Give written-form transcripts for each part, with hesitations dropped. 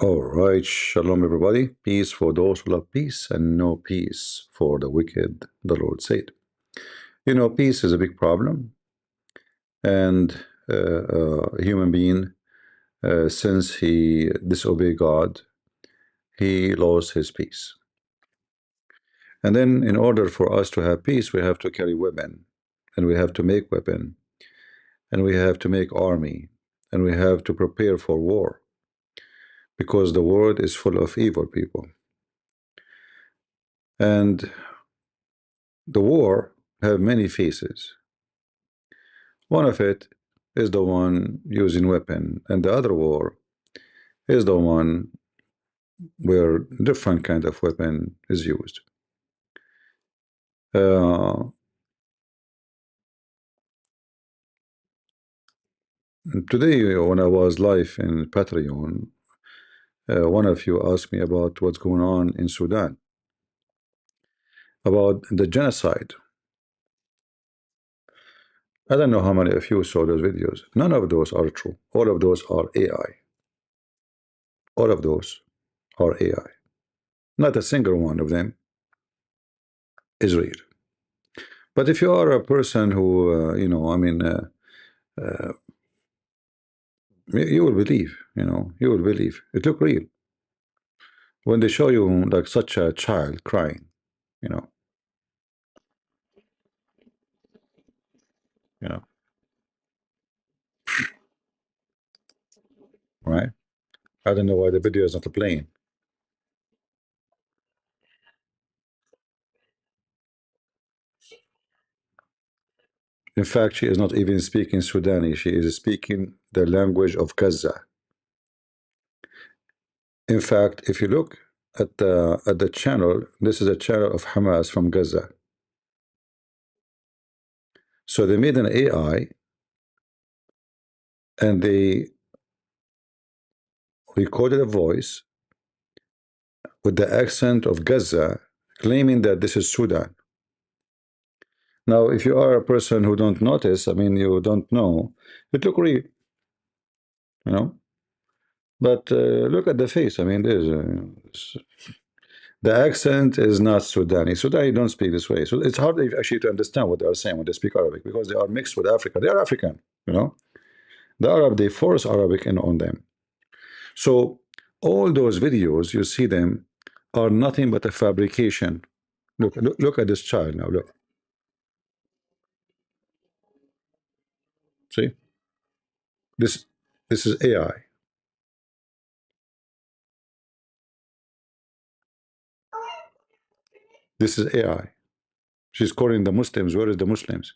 All right, shalom everybody. Peace for those who love peace and no peace for the wicked, the Lord said. Peace is a big problem, and a human being, since he disobeyed God, he lost his peace. And then in order for us to have peace, we have to carry weapon, and we have to make weapon, and we have to make army, and we have to prepare for war, because the world is full of evil people. And the war have many faces. One of it is the one using weapon, and the other war is the one where different kind of weapon is used. Uh, Today, when I was live in Patreon, one of you asked me about what's going on in Sudan, about the genocide. I don't know how many of you saw those videos. None of those are true. All of those are AI. All of those are AI. Not a single one of them is real. But if you are a person who, uh, you will believe, you will believe. It look real. When they show you like such a child crying, you know, you know, right? I don't know why the video is not playing. In fact, she is not even speaking Sudani. She is speaking the language of Gaza. In fact, if you look at the channel, this is a channel of Hamas from Gaza. So they made an AI and they recorded a voice with the accent of Gaza, claiming that this is Sudan. Now, if you are a person who don't notice, I mean, you don't know, it look real, you know. But look at the face. I mean, the accent is not Sudani. Sudani don't speak this way, so it's hard actually to understand what they are saying when they speak Arabic, because they are mixed with Africa. They are African, you know. The Arab, they force Arabic in on them. So all those videos you see them are nothing but a fabrication. Look at this child now. Look, see this. This is AI. This is AI. She's calling the Muslims. Where is the Muslims?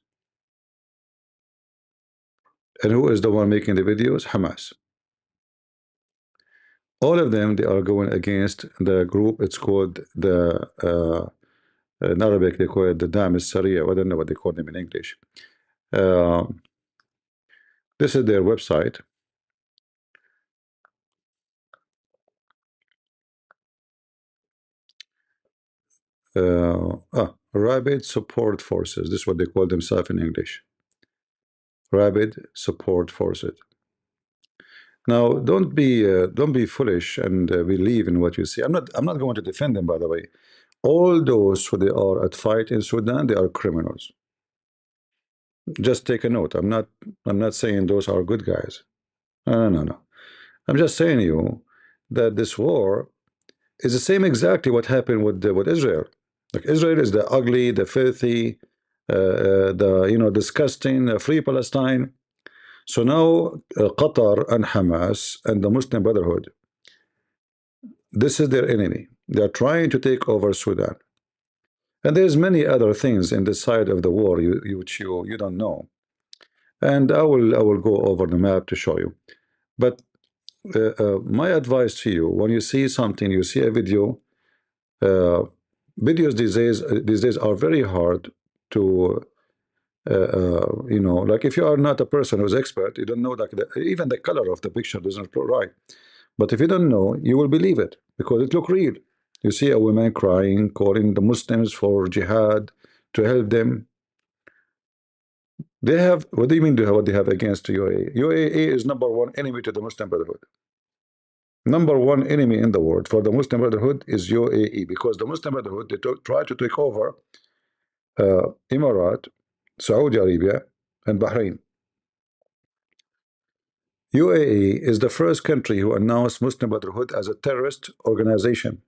And who is the one making the videos? Hamas. All of them, they are going against the group. It's called the in Arabic they call it the Dam al-Sariya. I don't know what they call them in English. Uh, this is their website. Rapid Support Forces. This is what they call themselves in English. Rapid Support Forces. Now, don't be foolish and believe in what you see. I'm not going to defend them, by the way. All those who they are at fight in Sudan, they are criminals. Just take a note. I'm not saying those are good guys. No. I'm just saying to you that this war is the same exactly what happened with Israel. Like Israel is the ugly, the filthy, the disgusting, free Palestine. So now Qatar and Hamas and the Muslim Brotherhood, this is their enemy. They are trying to take over Sudan. And there's many other things in the side of the war which you don't know. And I will go over the map to show you. But my advice to you, when you see something, you see a video, uh, videos these days are very hard to like if you are not a person who's expert, you don't know, like even the color of the picture doesn't look right. But if you don't know, you will believe it because it look real. You see a woman crying, calling the Muslims for jihad to help them. They have, what do you mean they have, what they have against UAE? UAE is number one enemy to the Muslim Brotherhood. Number one enemy in the world for the Muslim Brotherhood is UAE, because the Muslim Brotherhood, they try to take over Emirat, Saudi Arabia, and Bahrain. UAE is the first country who announced Muslim Brotherhood as a terrorist organization.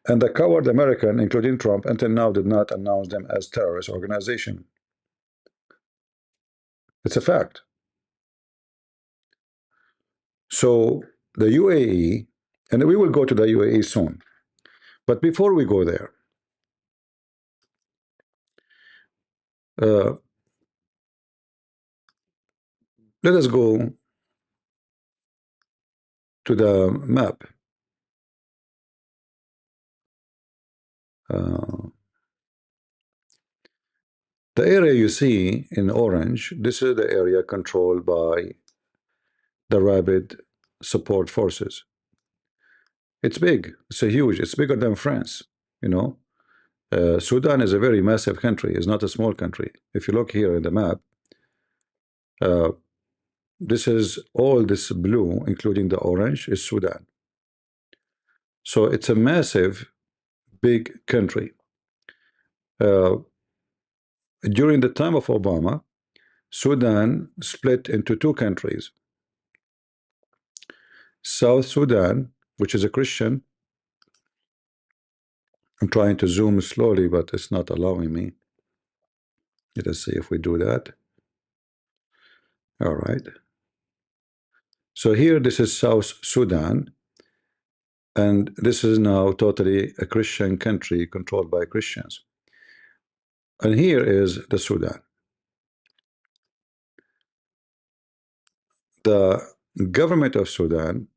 And the coward American, including Trump, until now did not announce them as terrorist organization. It's a fact. So the UAE, and we will go to the UAE soon. But before we go there, uh, let us go to the map. Uh, the area you see in orange, this is the area controlled by the Rapid Support Forces. It's big. It's a huge. It's bigger than France. You know, Sudan is a very massive country. It's not a small country. If you look here in the map, uh, this is all this blue, including the orange, is Sudan. So it's a massive, big country. During the time of Obama, Sudan split into two countries. South Sudan, which is a Christian. I'm trying to zoom slowly, but it's not allowing me. Let us see if we do that. All right. So here, this is South Sudan, and this is now totally a Christian country controlled by Christians. And here is the Sudan. The government of Sudan,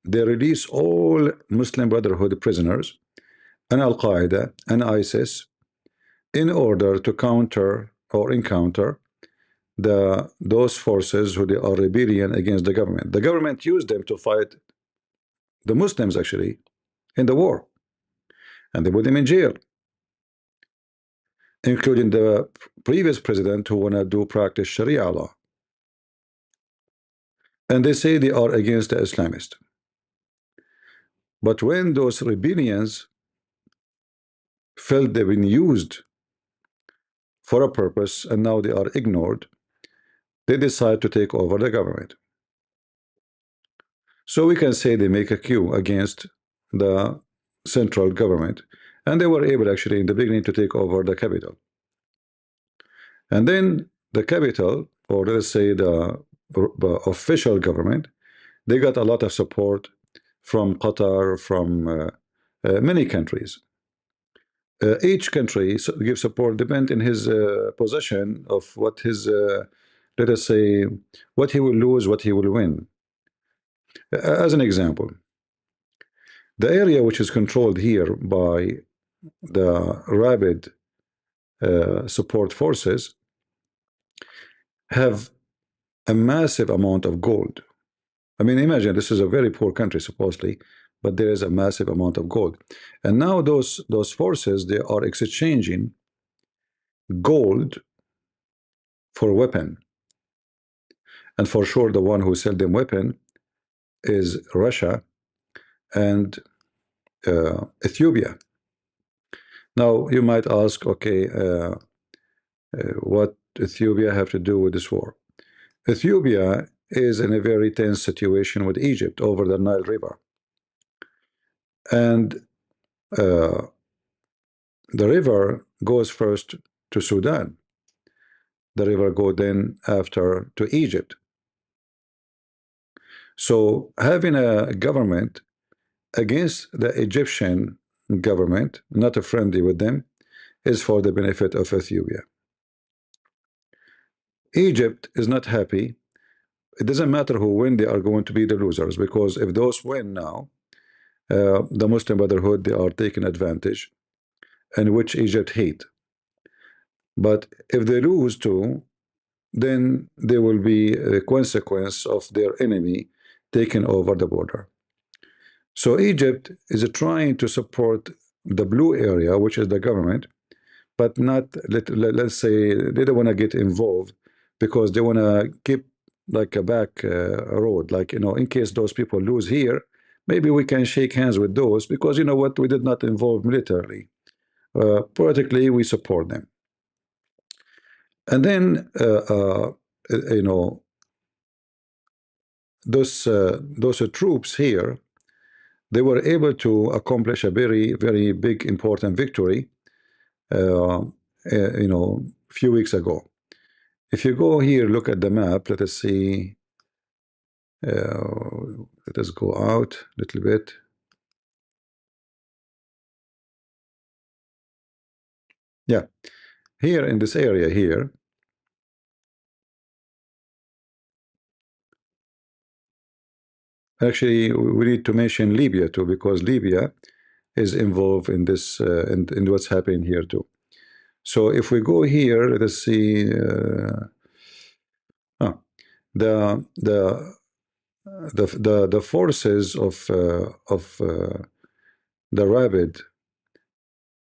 they release all Muslim Brotherhood prisoners and Al-Qaeda and ISIS in order to counter or encounter those forces who they are rebellion against the government. The government used them to fight the Muslims actually in the war, and they put them in jail, including the previous president who wanna practice Sharia law. And they say they are against the Islamists. But when those rebellions felt they've been used for a purpose and now they are ignored, they decide to take over the government. So we can say they make a coup against the central government, and they were able actually in the beginning to take over the capital. And then the capital, or let's say the official government, they got a lot of support from Qatar, from many countries. Each country gives support depend in his possession of what his, let us say, what he will lose, what he will win. As an example, the area which is controlled here by the Rapid Support Forces have a massive amount of gold. I mean, imagine this is a very poor country supposedly, but there is a massive amount of gold. And now those forces, they are exchanging gold for weapon. And for sure, the one who sell them weapon is Russia and Ethiopia. Now, you might ask, okay, what Ethiopia have to do with this war? Ethiopia is in a very tense situation with Egypt over the Nile River. And the river goes first to Sudan. The river goes then after to Egypt. So having a government against the Egyptian government, not a friendly with them, is for the benefit of Ethiopia. Egypt is not happy. It doesn't matter who win, they are going to be the losers, because if those win now, the Muslim Brotherhood, they are taking advantage, and which Egypt hate. But if they lose too, then there will be a consequence of their enemy taking over the border. So Egypt is trying to support the blue area, which is the government, but not, let's say, they don't want to get involved because they want to keep like a back road, like, you know, in case those people lose here, maybe we can shake hands with those, because you know what, we did not involve militarily. Politically, we support them. And then, you know, those troops here, they were able to accomplish a very, very big, important victory, you know, a few weeks ago. If you go here, look at the map, let us see, let us go out a little bit. Yeah, here in this area here, actually, we need to mention Libya too, because Libya is involved in this, in what's happening here too. So if we go here, let us see, the the the forces of the rabid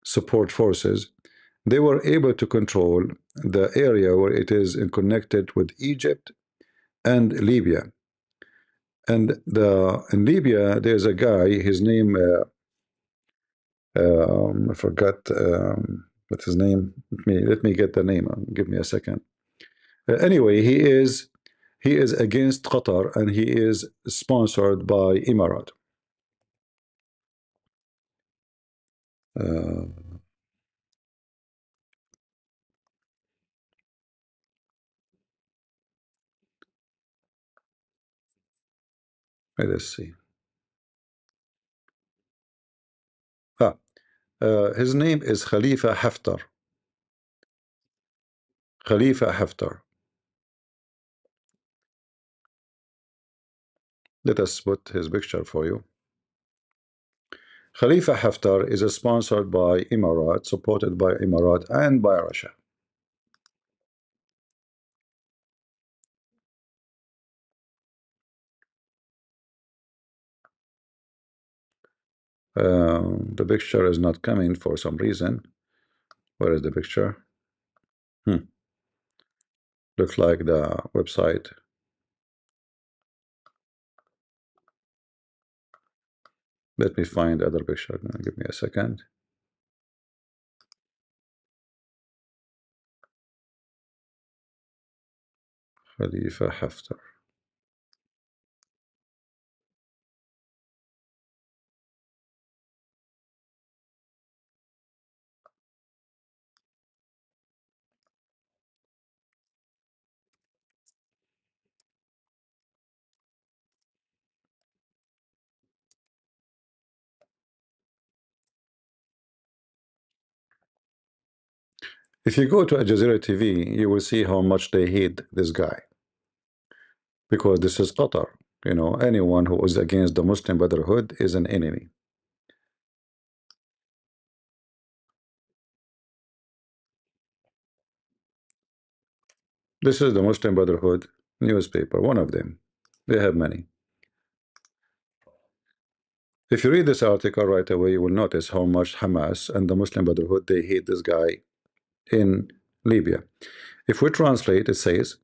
support forces, they were able to control the area where it is connected with Egypt and Libya. And in Libya, there's a guy, his name, I forgot, what's his name? Let me get the name. Give me a second. Anyway, he is against Qatar, and he is sponsored by Emirat. Uh, let us see. Ah, his name is Khalifa Haftar. Khalifa Haftar. Let us put his picture for you. Khalifa Haftar is sponsored by Emirat, supported by Emirat and by Russia. The picture is not coming for some reason. Where is the picture? Looks like the website. Let me find other picture. Give me a second. Khalifa Haftar. If you go to Al Jazeera TV, you will see how much they hate this guy, because this is Qatar. You know, anyone who is against the Muslim Brotherhood is an enemy. This is the Muslim Brotherhood newspaper, one of them. They have many. If you read this article right away, you will notice how much Hamas and the Muslim Brotherhood, they hate this guy in Libya. If we translate, it says,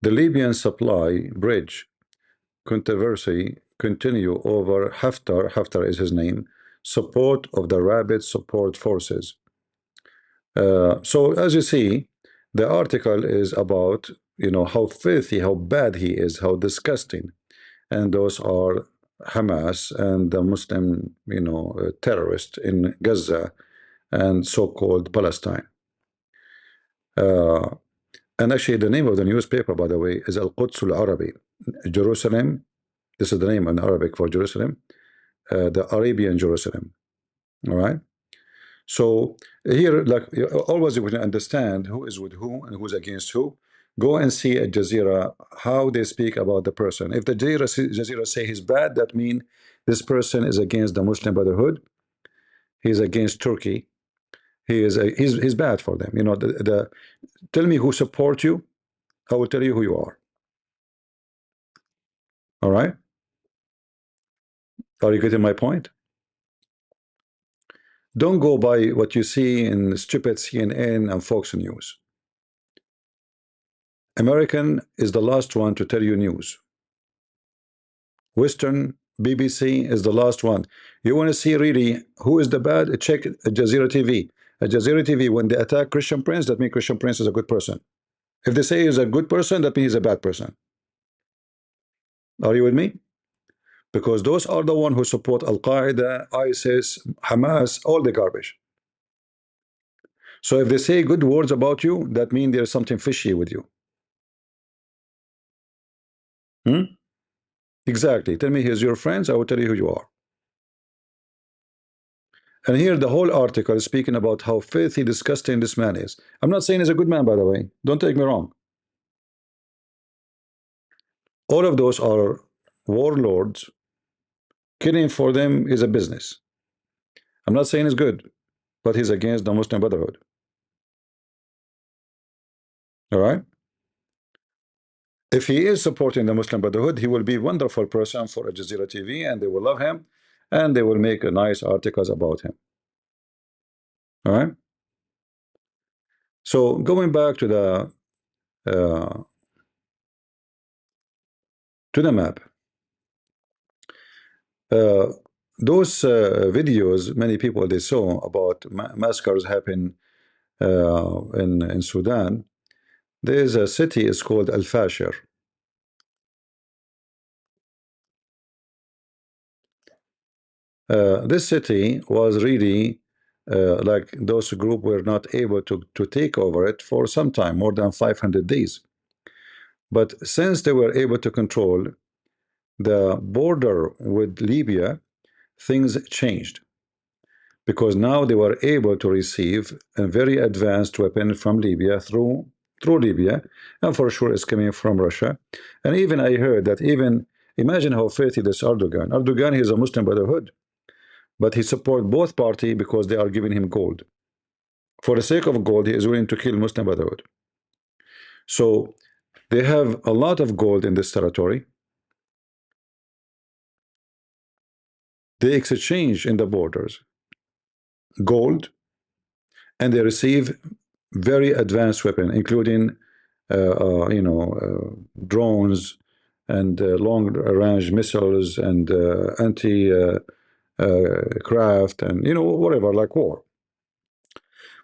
the Libyan supply bridge controversy continue over Haftar is his name, support of the rabid support forces. So as you see, the article is about, you know, how filthy, how bad he is, how disgusting, and those are Hamas and the Muslim, you know, terrorists in Gaza and so-called Palestine. And actually, the name of the newspaper, by the way, is Al-Quds Al-Arabi, Jerusalem. This is the name in Arabic for Jerusalem, the Arabian Jerusalem. All right. So here, like always, you can understand who is with who and who's against who. Go and see at Jazeera how they speak about the person. If the Jazeera say he's bad, that means this person is against the Muslim Brotherhood. He's against Turkey. He's bad for them. You know, tell me who support you. I will tell you who you are. All right. Are you getting my point? Don't go by what you see in stupid CNN and Fox News. American is the last one to tell you news. Western BBC is the last one. You want to see really who is the bad? Check Al Jazeera TV. Al Jazeera TV, when they attack Christian Prince, that means Christian Prince is a good person. If they say he's a good person, that means he's a bad person. Are you with me? Because those are the one who support Al Qaeda, ISIS, Hamas, all the garbage. So if they say good words about you, that means there's something fishy with you. Exactly. Tell me he's your friends, I will tell you who you are. And here the whole article is speaking about how filthy, disgusting this man is. I'm not saying he's a good man, by the way. Don't take me wrong. All of those are warlords. Killing for them is a business. I'm not saying it's good, but he's against the Muslim Brotherhood. All right? If he is supporting the Muslim Brotherhood, he will be a wonderful person for Al Jazeera TV, and they will love him, and they will make nice articles about him. All right? So going back to the map. Uh, those videos, many people they saw about massacres happen in Sudan. There is a city is called Al Fashir. This city was really like those group were not able to take over it for some time, more than 500 days. But since they were able to control the border with Libya, things changed. Because now they were able to receive a very advanced weapon from Libya through Libya, and for sure it's coming from Russia. And even I heard that even imagine how filthy this Erdogan. Erdogan, he is a Muslim Brotherhood, but he support both party because they are giving him gold. For the sake of gold, he is willing to kill Muslim Brotherhood. So they have a lot of gold in this territory. They exchange in the borders gold, and they receive very advanced weapon, including drones and long-range missiles and anti-craft and whatever, like war.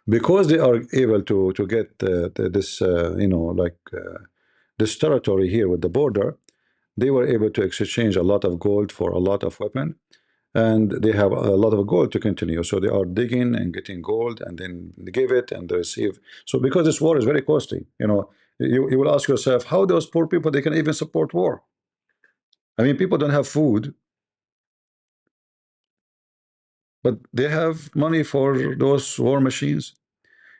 Because they are able to get this this territory here with the border, they were able to exchange a lot of gold for a lot of weapon, and they have a lot of gold to continue. So they are digging and getting gold, and then they give it and they receive. So because this war is very costly, you will ask yourself how those poor people they can even support war. I mean, people don't have food, but they have money for those war machines.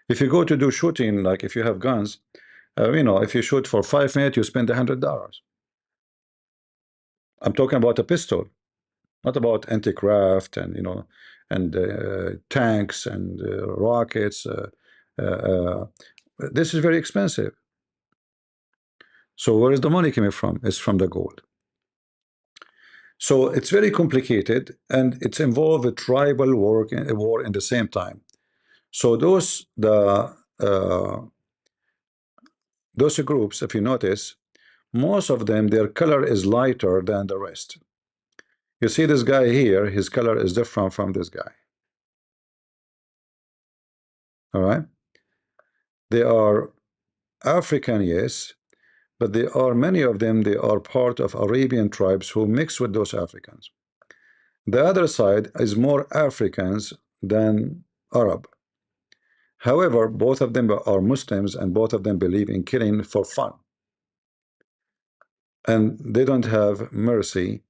If you go to do shooting, like if you have guns, if you shoot for 5 minutes, you spend $100. I'm talking about a pistol, not about anti-craft and tanks and rockets. This is very expensive. So where is the money coming from? It's from the gold. So it's very complicated, and it's involved a tribal war in the same time. So those groups, if you notice, most of them, their color is lighter than the rest. You see this guy here, his color is different from this guy. All right. They are African, yes, but they are many of them, they are part of Arabian tribes who mix with those Africans. The other side is more Africans than Arab. However, both of them are Muslims, and both of them believe in killing for fun. And they don't have mercy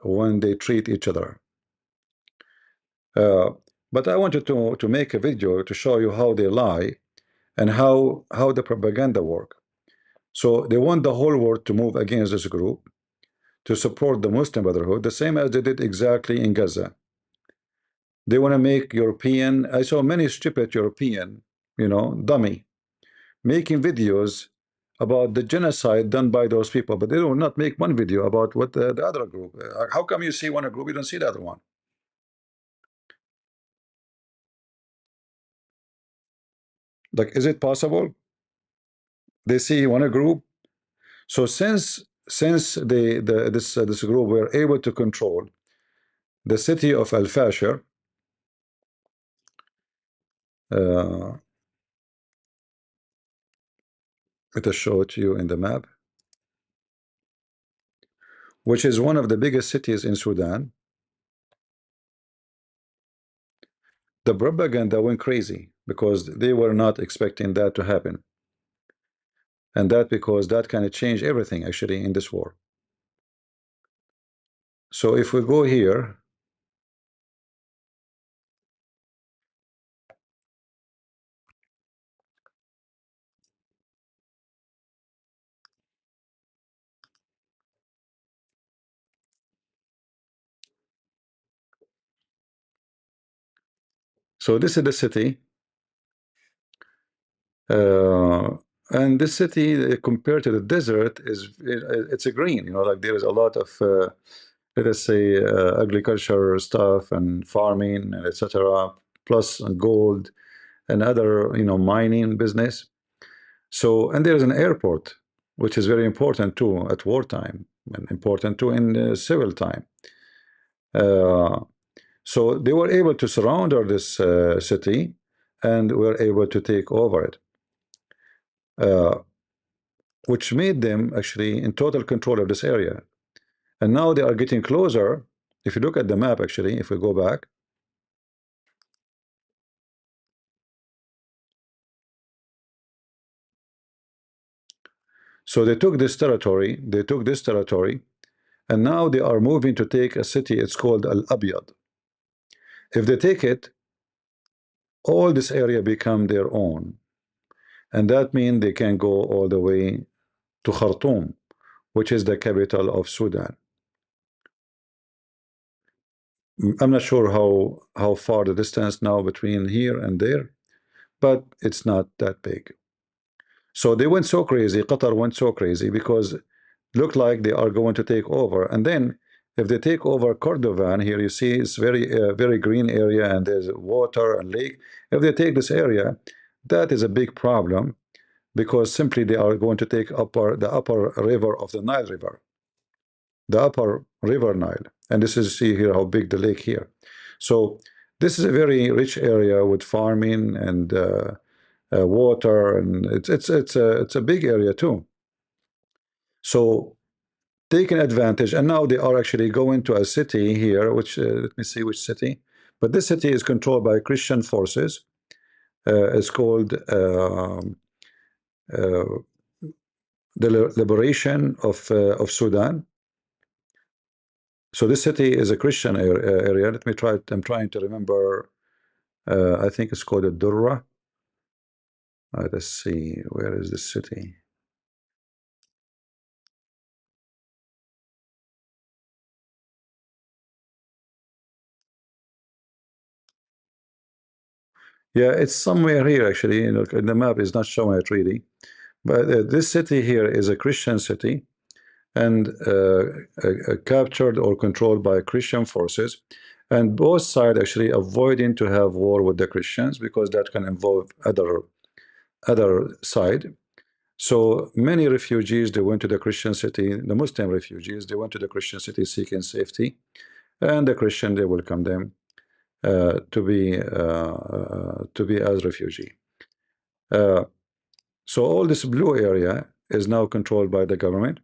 when they treat each other. But I wanted to make a video to show you how they lie and how the propaganda work. So they want the whole world to move against this group, to support the Muslim Brotherhood, the same as they did exactly in Gaza. They want to make European, I saw many stupid European, dummy, making videos about the genocide done by those people, but they will not make one video about what the other group. How come you see one group, you don't see the other one? Like, is it possible? They see one group. So since this group were able to control the city of Al Fashir, uh, let us show it to you in the map, which is one of the biggest cities in Sudan. The propaganda went crazy because they were not expecting that to happen, and that because that kind of changed everything actually in this war. So if we go here, so this is the city, uh, and this city compared to the desert is it's a green, you know, like there is a lot of let us say agriculture stuff and farming and etc. plus gold and other, you know, mining business. So, and there is an airport, which is very important too at wartime and important too in civil time. Uh, so they were able to surround this city and were able to take over it, uh, which made them actually in total control of this area. And now they are getting closer. If you look at the map, actually, if we go back, so they took this territory, and now they are moving to take a city. It's called Al Abyad. If they take it, all this area become their own, and that means they can go all the way to Khartoum, which is the capital of Sudan. I'm not sure how far the distance now between here and there, but it's not that big. So they went so crazy, Qatar went so crazy because looked like they are going to take over. And then if they take over Cordovan, here you see it's very green area and there's water and lake. If they take this area, that is a big problem because simply they are going to take the upper river of the Nile River, the upper river Nile. And this is, see here how big the lake here. So this is a very rich area with farming and water, and it's a big area too. So taking advantage, and now they are actually going to a city here, which let me see which city, but this city is controlled by Christian forces. It's called uh, the liberation of Sudan. So this city is a Christian area. Let me try. I'm trying to remember. I think it's called Durra. Let's see. Where is this city? Yeah, it's somewhere here actually. You know, the map is not showing it really. But this city here is a Christian city and captured or controlled by Christian forces. And both sides actually avoiding to have war with the Christians because that can involve other side. So many refugees, they went to the Christian city, the Muslim refugees, they went to the Christian city seeking safety, and the Christian, they welcome them to be as refugee. Uh, so all this blue area is now controlled by the government,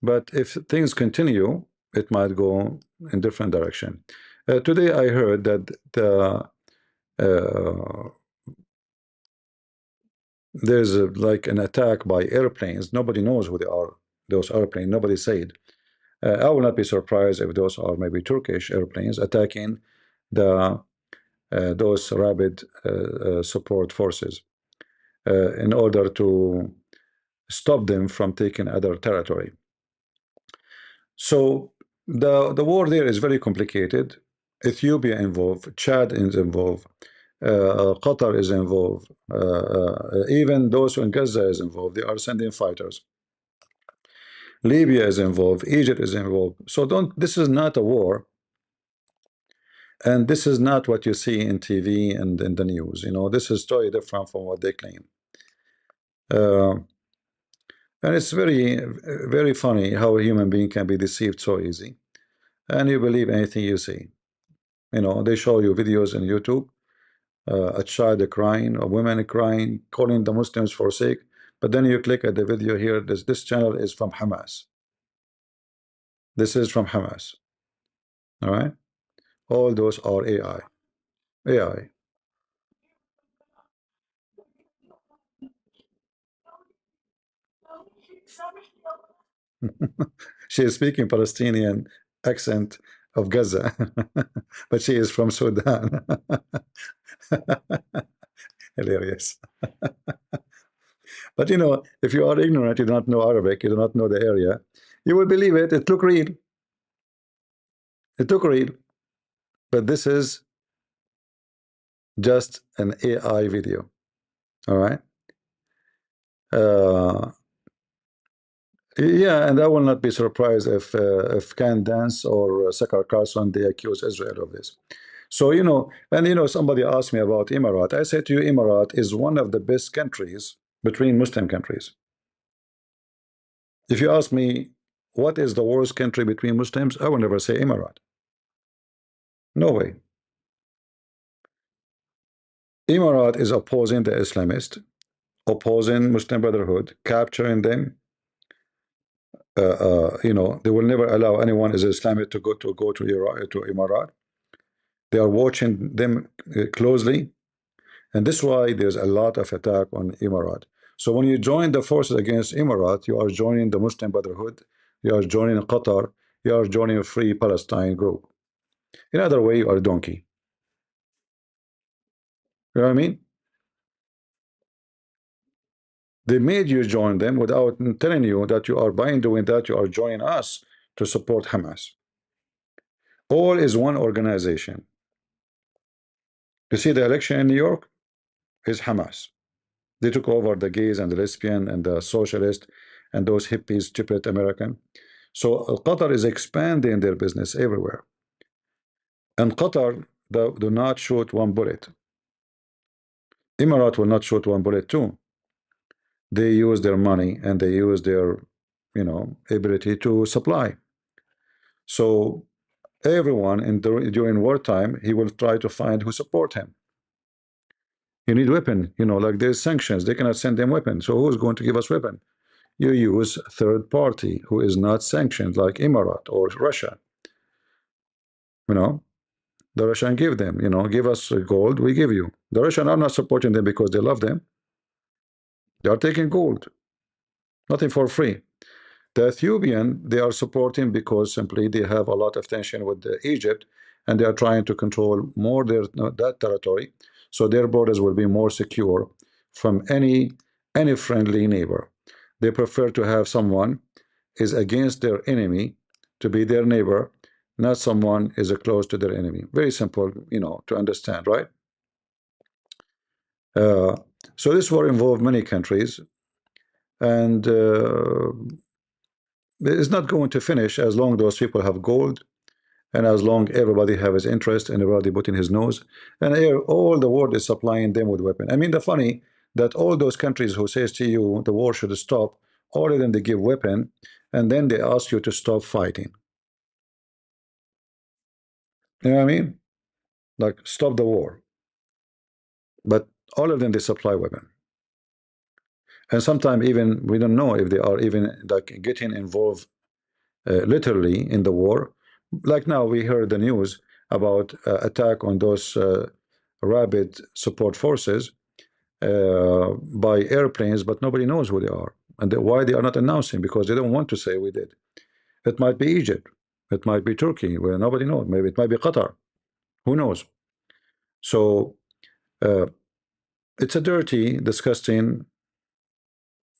but if things continue, it might go in different direction. Today I heard that uh, there's like an attack by airplanes. Nobody knows who they are, those airplanes. Nobody said. I will not be surprised if those are maybe Turkish airplanes attacking the those rapid support forces in order to stop them from taking other territory. So the war there is very complicated. Ethiopia involved, Chad is involved, Qatar is involved. Even those in Gaza is involved. They are sending fighters. Libya is involved. Egypt is involved. So don't. This is not a war, and this is not what you see in TV and in the news. You know, this is totally different from what they claim. Uh, and it's very funny how a human being can be deceived so easy, and you believe anything you see. You know, they show you videos on YouTube, a child crying, a woman crying, calling the Muslims for sake. But then you click at the video here. This channel is from Hamas. This is from Hamas. All right. All those are AI. AI. She is speaking Palestinian accent of Gaza, but she is from Sudan. Hilarious. But you know, if you are ignorant, you do not know Arabic, you do not know the area, you will believe it. It look real. It look real. But this is just an AI video. All right. Uh, yeah, and I will not be surprised if Can Dance or Sakar Carson they accuse Israel of this. So you know, and you know, somebody asked me about Emirat. I said to you, Emirat is one of the best countries between Muslim countries. If you ask me what is the worst country between Muslims, I will never say Emirat. No way. Emirat is opposing the Islamist, opposing Muslim Brotherhood, capturing them. You know, they will never allow anyone as Islamic to go to Iraq, to Emirat. They are watching them closely, and this is why there's a lot of attack on Emirat. So when you join the forces against Emirat, you are joining the Muslim Brotherhood, you are joining Qatar, you are joining a Free Palestine group. In other way, you are a donkey. You know what I mean? They made you join them without telling you that you are, by doing that, you are joining us to support Hamas. All is one organization. You see the election in New York is Hamas. They took over the gays and the lesbian and the socialist and those hippies, stupid American. So Qatar is expanding their business everywhere. And Qatar do not shoot one bullet. Emirates will not shoot one bullet too. They use their money and they use their, you know, ability to supply. So everyone during wartime, he will try to find who support him. You need weapon, you know, like there's sanctions. They cannot send them weapons. So who's going to give us weapon? You use third party who is not sanctioned, like Emirat or Russia. You know, the Russian give them, you know, give us gold, we give you. The Russian are not supporting them because they love them. They are taking gold, nothing for free. The Ethiopian, they are supporting because simply they have a lot of tension with Egypt, and they are trying to control more that territory, so their borders will be more secure from any friendly neighbor. They prefer to have someone is against their enemy to be their neighbor, not someone is close to their enemy. Very simple, you know, to understand, right? Uh, so this war involved many countries, and it's not going to finish as long those people have gold, and as long everybody have his interest and everybody putting his nose, and all the world is supplying them with weapon. I mean, the funny that all those countries who says to you the war should stop, all of them they give weapon, and then they ask you to stop fighting. You know what I mean? Like stop the war, but all of them they supply weapon, and sometimes even we don't know if they are even like getting involved literally in the war. Like now we heard the news about attack on those rabid support forces by airplanes, but nobody knows who they are and why they are not announcing, because they don't want to say we did. It might be Egypt, it might be Turkey, where nobody knows. Maybe it might be Qatar. Who knows? So uh, it's a dirty, disgusting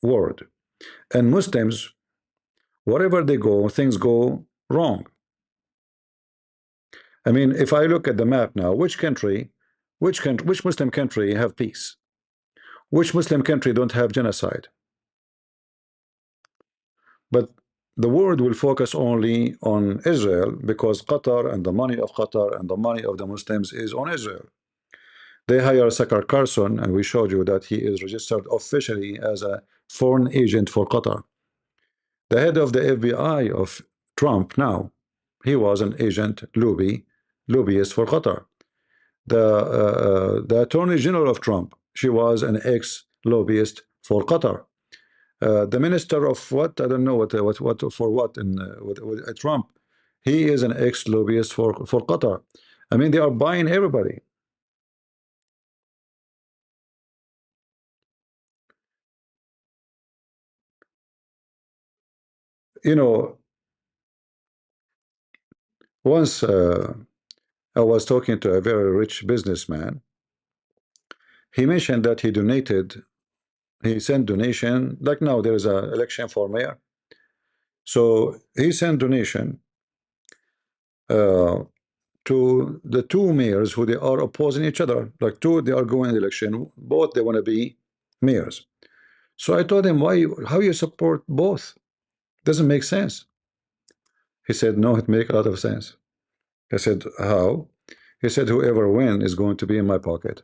world. And Muslims, wherever they go, things go wrong. I mean, if I look at the map now, which country which Muslim country have peace? Which Muslim country don't have genocide? But the world will focus only on Israel because Qatar and the money of Qatar and the money of the Muslims is on Israel. They hire Zakir Carson, and we showed you that he is registered officially as a foreign agent for Qatar. The head of the FBI of Trump now, he was an agent lobbyist for Qatar. The Attorney General of Trump, she was an ex-lobbyist for Qatar. The minister of what, I don't know what for what in with Trump, he is an ex-lobbyist for Qatar. I mean, they are buying everybody. You know, once I was talking to a very rich businessman. He mentioned that he sent donation, like now there is an election for mayor. So he sent donation uh, to the two mayors who they are opposing each other. Like two, they are going election, both they want to be mayors. So I told him, how you support both? Doesn't make sense. He said, no, it make a lot of sense. I said, how? He said, whoever win is going to be in my pocket.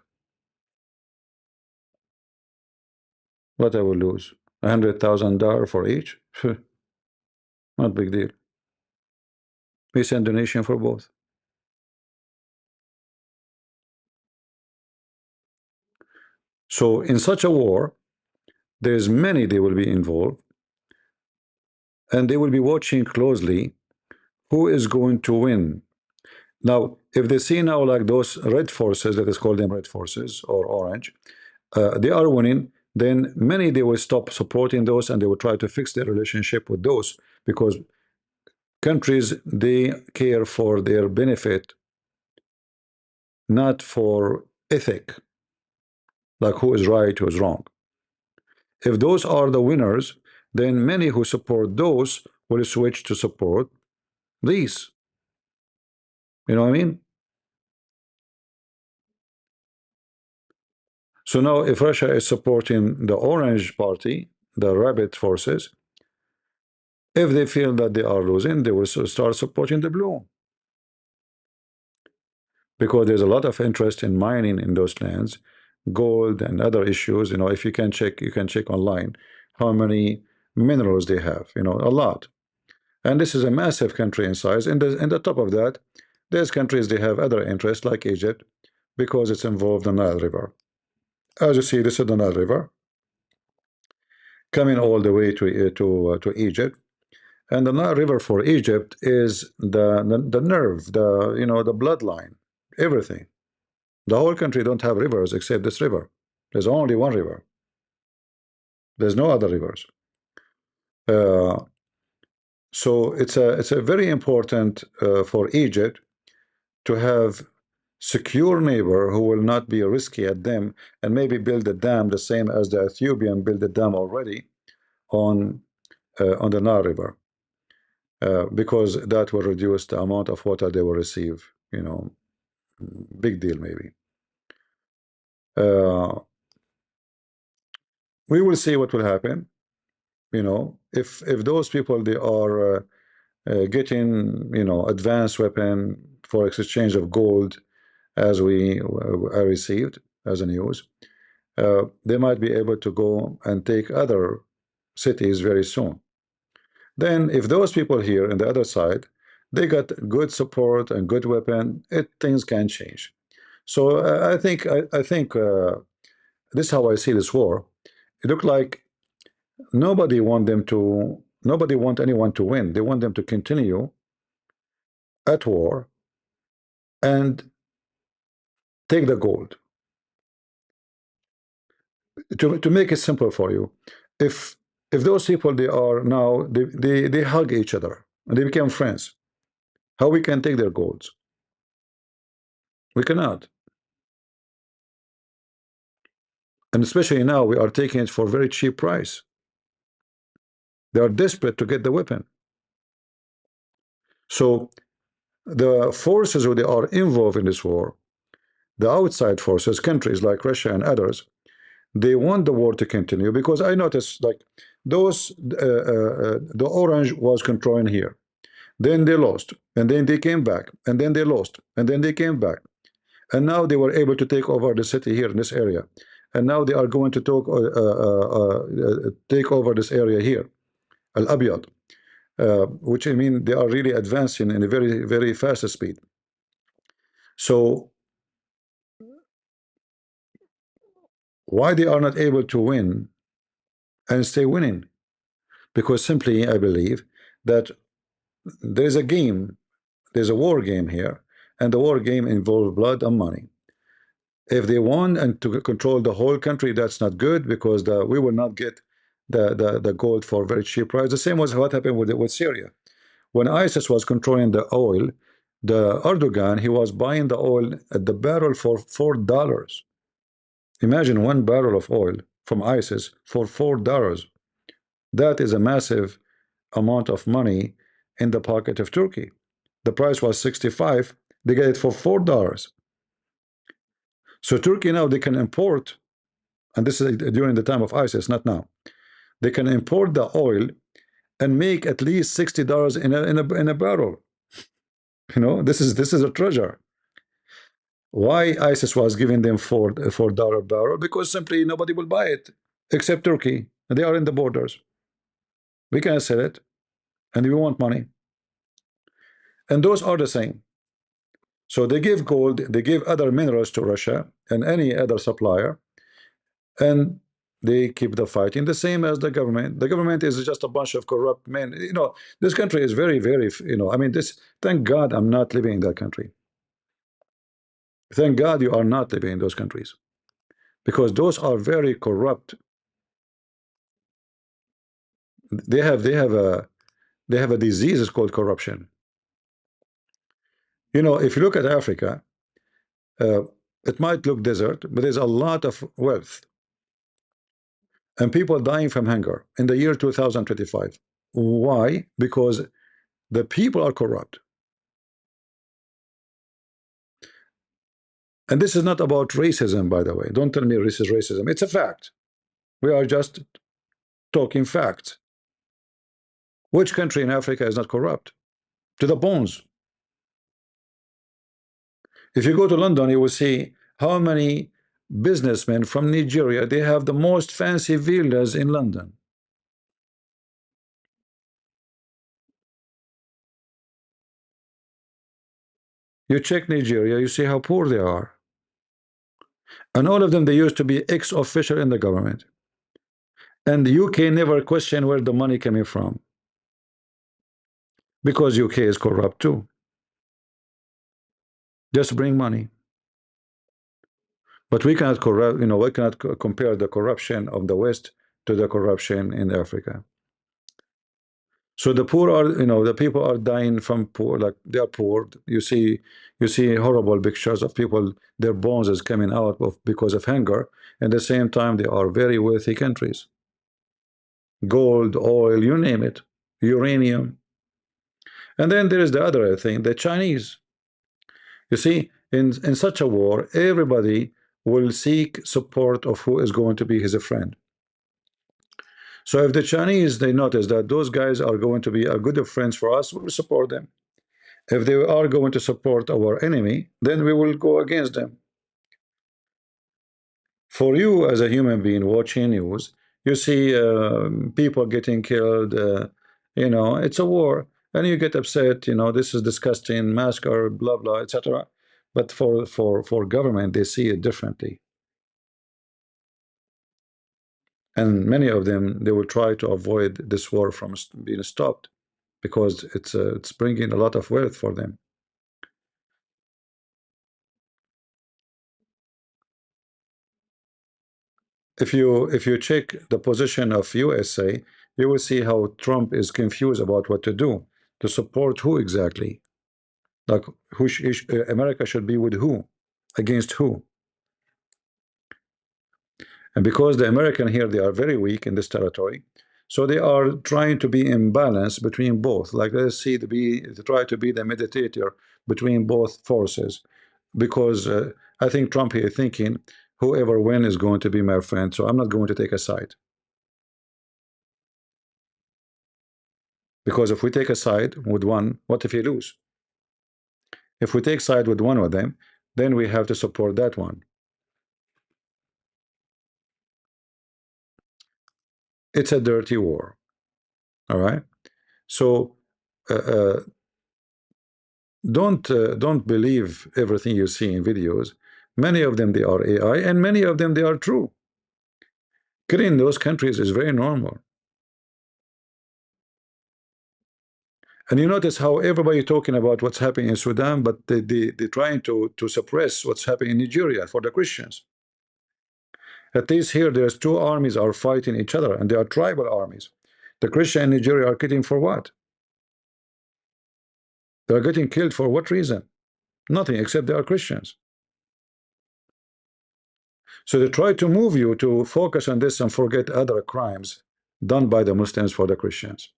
What I will lose? $100,000 for each? Not big deal. We send donation for both. So in such a war, there's many they will be involved, and they will be watching closely who is going to win. Now, if they see now like those red forces, that is called them red forces or orange, they are winning, then many they will stop supporting those and they will try to fix their relationship with those, because countries they care for their benefit, not for ethic, like who is right, who is wrong. If those are the winners, then many who support those will switch to support these. You know what I mean? So now if Russia is supporting the orange party, the rabbit forces, if they feel that they are losing, they will start supporting the blue. Because there's a lot of interest in mining in those lands, gold and other issues. You know, if you can check, you can check online how many minerals they have, you know, a lot. And this is a massive country in size. And the top of that, there's countries they have other interests like Egypt, because it's involved in the Nile River. As you see, this is the Nile River coming all the way to Egypt, and the Nile River for Egypt is the nerve, the the bloodline, everything. The whole country don't have rivers except this river. There's only one river. There's no other rivers. Uh, so it's a very important for Egypt to have secure neighbor who will not be risky at them, and maybe build a dam the same as the Ethiopian built a dam already on the Nile River, because that will reduce the amount of water they will receive. You know, big deal maybe. Uh, we will see what will happen. You know, if those people they are getting advanced weapon for exchange of gold, as we received as a news, they might be able to go and take other cities very soon. Then if those people here on the other side, they got good support and good weapon, things can change. So I think this is how I see this war. It looked like nobody want anyone to win. They want them to continue at war and take the gold. To make it simple for you, if those people they are now they hug each other and they become friends, how we can take their golds? We cannot. And especially now we are taking it for very cheap price. They are desperate to get the weapon. So the forces who they are involved in this war, The outside forces, countries like Russia and others, they want the war to continue because I noticed like those the orange was controlling here, then they lost, and then they came back, and then they lost, and then they came back, and now they were able to take over the city here in this area, and now they are going to take over this area here, Al Abyad, which I mean they are really advancing in a very fast speed. So why they are not able to win and stay winning? Because simply I believe that there is a game, there's a war game here, and the war game involves blood and money. If they won and to control the whole country, that's not good because we will not get the gold for very cheap price. The same was what happened with Syria. When ISIS was controlling the oil, the Erdogan, he was buying the oil at the barrel for $4. Imagine 1 barrel of oil from ISIS for $4. That is a massive amount of money in the pocket of Turkey. The price was 65, they get it for $4. So Turkey now they can import, and this is during the time of ISIS, not now. They can import the oil and make at least $60 in a barrel. You know, this is a treasure. Why ISIS was giving them $4 barrel? Because simply nobody will buy it except Turkey. They are in the borders. We can sell it, and we want money. And those are the same. So they give gold, they give other minerals to Russia and any other supplier, and they keep the fighting the same as the government. The government is just a bunch of corrupt men. You know, this country is very, I mean, this, thank God I'm not living in that country. Thank God you are not living in those countries because those are very corrupt. They have a disease, it's called corruption. You know, if you look at Africa, uh, it might look desert, but there's a lot of wealth and people dying from hunger in the year 2025. Why? Because the people are corrupt. And this is not about racism, by the way. Don't tell me this is racism. It's a fact. We are just talking facts. Which country in Africa is not corrupt? To the bones. If you go to London, you will see how many businessmen from Nigeria, they have the most fancy villas in London. You check Nigeria, you see how poor they are. And all of them, they used to be ex-official in the government. And the UK never questioned where the money coming from. Because UK is corrupt too. Just bring money. But we cannot corrupt, we cannot compare the corruption of the West to the corruption in Africa. So the poor are, the people are dying from poor, like they are poor. You see horrible pictures of people, their bones is coming out of because of hunger. At the same time, they are very wealthy countries. Gold, oil, you name it, uranium. And then there is the other thing, the Chinese. You see, in such a war, everybody will seek support of who is going to be his friend. So if the Chinese, they notice that those guys are going to be a good of friends for us, we will support them. If they are going to support our enemy, then we will go against them. For you as a human being watching news, you see people getting killed, it's a war, and you get upset, this is disgusting, massacre, blah blah, etc. But for government, they see it differently. And many of them, they will try to avoid this war from being stopped because it's bringing a lot of wealth for them. If you check the position of USA, you will see how Trump is confused about what to do, to support who exactly, like America should be with who, against who. And because the American here, they are very weak in this territory, so they are trying to be in balance between both. Like let's see, to try to be the mediator between both forces. because I think Trump here is thinking whoever wins is going to be my friend, so I'm not going to take a side. Because if we take a side with one, what if he lose? If we take side with one of them, then we have to support that one. It's a dirty war. All right. So uh, uh, don't believe everything you see in videos. Many of them they are AI, and many of them they are true. Killing in those countries is very normal. And you notice how everybody talking about what's happening in Sudan, but they're trying to suppress what's happening in Nigeria for the Christians. At least here, there's two armies are fighting each other, and they are tribal armies. The Christian in Nigeria are getting for what? They are getting killed for what reason? Nothing, except they are Christians. So they try to move you to focus on this and forget other crimes done by the Muslims for the Christians.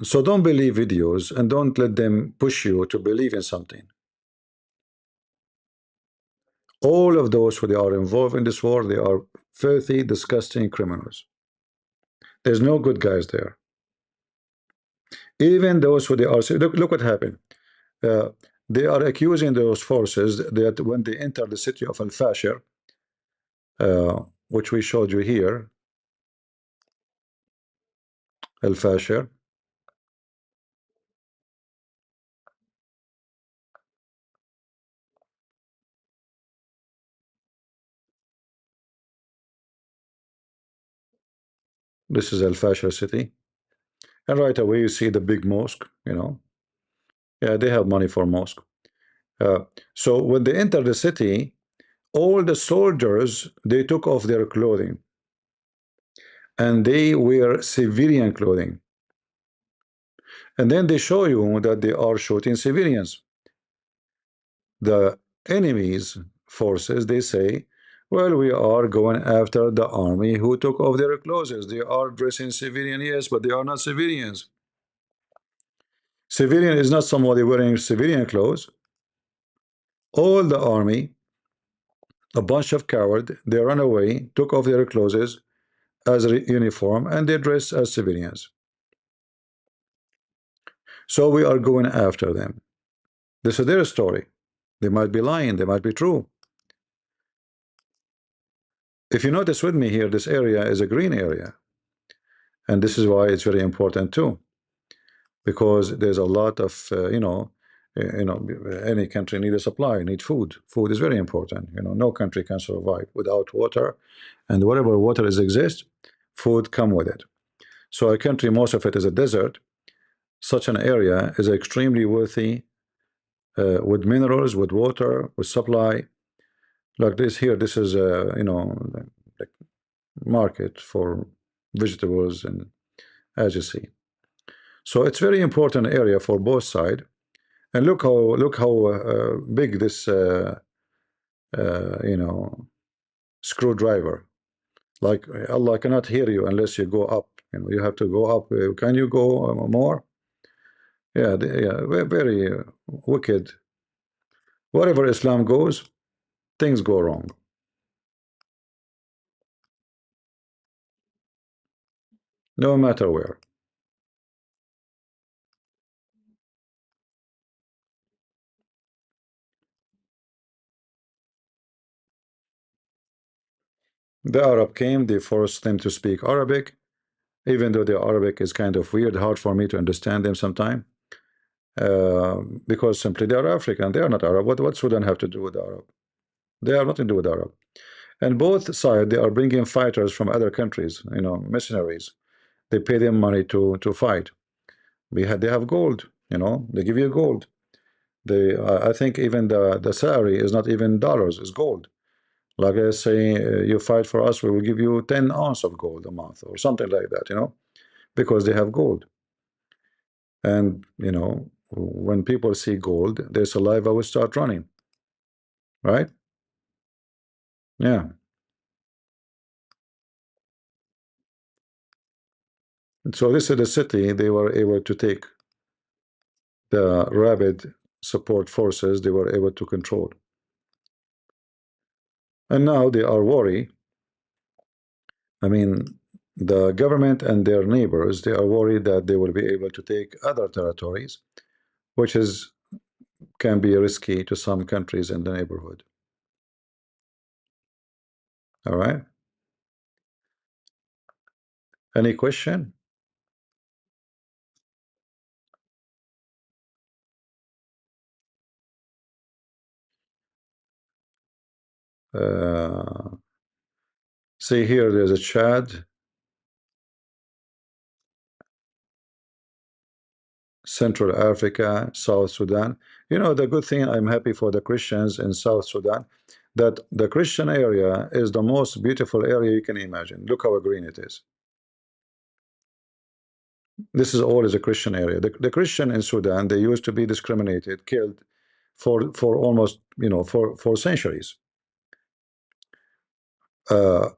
So don't believe videos and don't let them push you to believe in something. All of those who they are involved in this war, they are filthy, disgusting criminals. There's no good guys there. Even those who they are, look what happened. Uh, they are accusing those forces that when they enter the city of Al-Fashir, which we showed you here, Al-Fashir, this is Al-Fashir city, and right away you see the big mosque, you know. Yeah, they have money for mosque. Uh, so when they enter the city, all the soldiers, they took off their clothing and they wear civilian clothing. And then they show you that they are shooting civilians. The enemy's forces, they say, well, we are going after the army who took off their clothes. They are dressing civilian, yes, but they are not civilians. Civilian is not somebody wearing civilian clothes. All the army, a bunch of cowards, they run away, took off their clothes as a uniform, and they dress as civilians. So we are going after them. This is their story. They might be lying, they might be true. If you notice with me here, this area is a green area. And this is why it's very important too, because there's a lot of, any country need a supply, need food. Food is very important. No country can survive without water, and whatever water is exists, food come with it. So a country, most of it is a desert. Such an area is extremely wealthy with minerals, with water, with supply. Like this here, this is like market for vegetables, and as you see. So it's very important area for both sides. And look how big this you know screwdriver. Like Allah cannot hear you unless you go up. You have to go up. Can you go more? Yeah, very wicked. Wherever Islam goes, things go wrong. No matter where. The Arab came, they forced them to speak Arabic, even though the Arabic is kind of weird, hard for me to understand them sometimes. Because simply they are African, they are not Arab. What Sudan have to do with Arab? They have nothing to do with Arab. And both sides, they are bringing fighters from other countries, mercenaries. They pay them money to fight. They have gold, they give you gold. I think even the salary is not even dollars, it's gold. Like I say, you fight for us, we will give you 10 ounce of gold a month or something like that, because they have gold. And when people see gold, their saliva will start running, right? Yeah. So this is the city they were able to take. the rabid support forces they were able to control. And now they are worried. I mean, the government and their neighbors, they are worried that they will be able to take other territories, which is can be risky to some countries in the neighborhood. All right. Any question? Uh, See here, there's a Chad, Central Africa, South Sudan. You know, the good thing, I'm happy for the Christians in South Sudan, that the Christian area is the most beautiful area you can imagine. Look how green it is. This is always a Christian area. The Christian in Sudan, they used to be discriminated, killed for almost, you know, for centuries. Uh,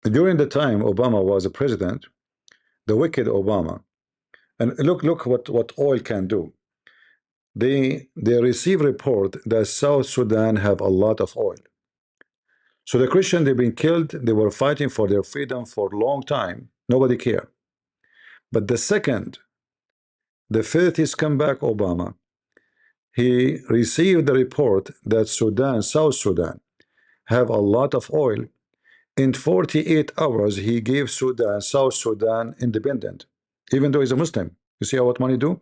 During the time Obama was a president, the wicked Obama, and look what oil can do. They receive report that South Sudan have a lot of oil. So the Christian, they've been killed. They were fighting for their freedom for a long time. Nobody cared. But the second the fifth come back Obama, he received the report that Sudan, South Sudan, have a lot of oil. In 48 hours, he gave Sudan, South Sudan, independent, even though he's a Muslim. You see how what money do?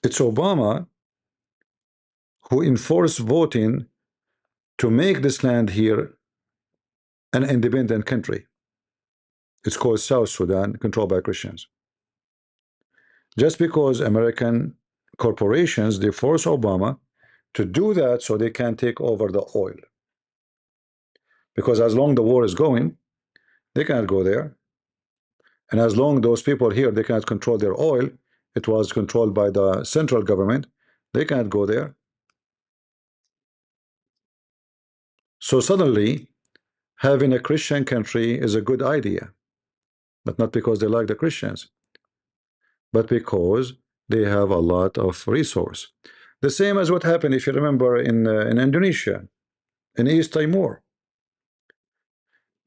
It's Obama who enforced voting to make this land here an independent country. It's called South Sudan, controlled by Christians. Just because American corporations, they force Obama to do that so they can take over the oil. Because as long the war is going, they cannot go there. And as long those people here, they cannot control their oil, it was controlled by the central government, they cannot go there. So suddenly, having a Christian country is a good idea, but not because they like the Christians, but because they have a lot of resource. The same as what happened, if you remember, in Indonesia, in East Timor.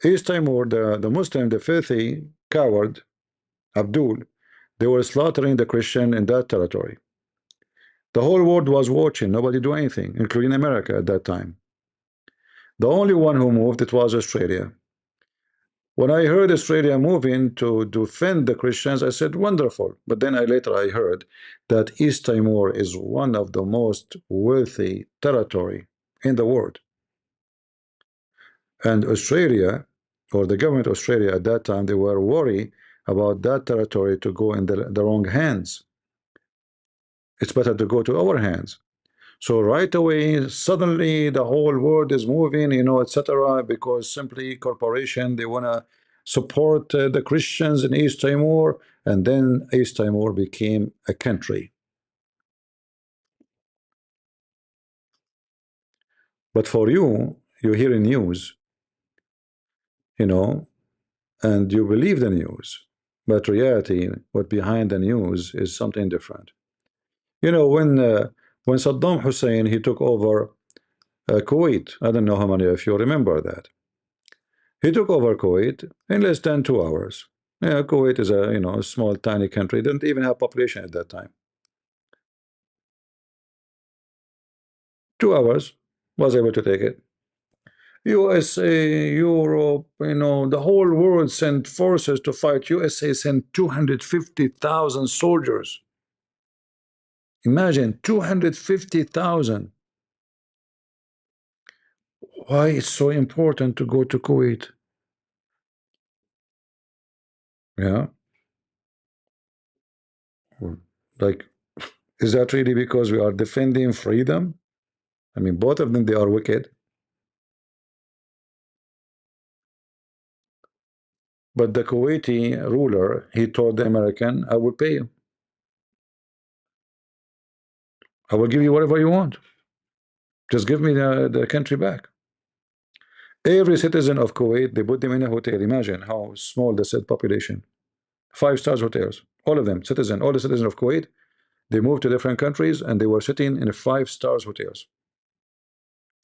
East Timor, the Muslim, the filthy coward, Abdul, they were slaughtering the Christian in that territory. The whole world was watching, nobody do anything, including America at that time. The only one who moved, it was Australia. When I heard Australia moving to defend the Christians, I said, wonderful. But then later I heard that East Timor is one of the most wealthy territory in the world. And Australia, or the government of Australia at that time, they were worried about that territory to go in the wrong hands. It's better to go to our hands. So right away, suddenly the whole world is moving, you know, etc. Because simply corporation, they want to support the Christians in East Timor, and then East Timor became a country. But for you, you hear in news, you know, and you believe the news, but reality, what behind the news is something different. You know, when Saddam Hussein he took over Kuwait, I don't know how many of you remember that. He took over Kuwait in less than 2 hours. Yeah, Kuwait is a small tiny country, didn't even have population at that time. 2 hours was able to take it. USA, Europe, the whole world sent forces to fight. USA sent 250,000 soldiers. Imagine 250,000. Why it's so important to go to Kuwait? Yeah, like, is that really because we are defending freedom? I mean, both of them, they are wicked. But the Kuwaiti ruler, he told the American, I will pay you. I will give you whatever you want. Just give me the country back. Every citizen of Kuwait, they put them in a hotel. Imagine how small the said population. 5 stars hotels. All of them, citizen, all the citizens of Kuwait, they moved to different countries and they were sitting in 5 stars hotels.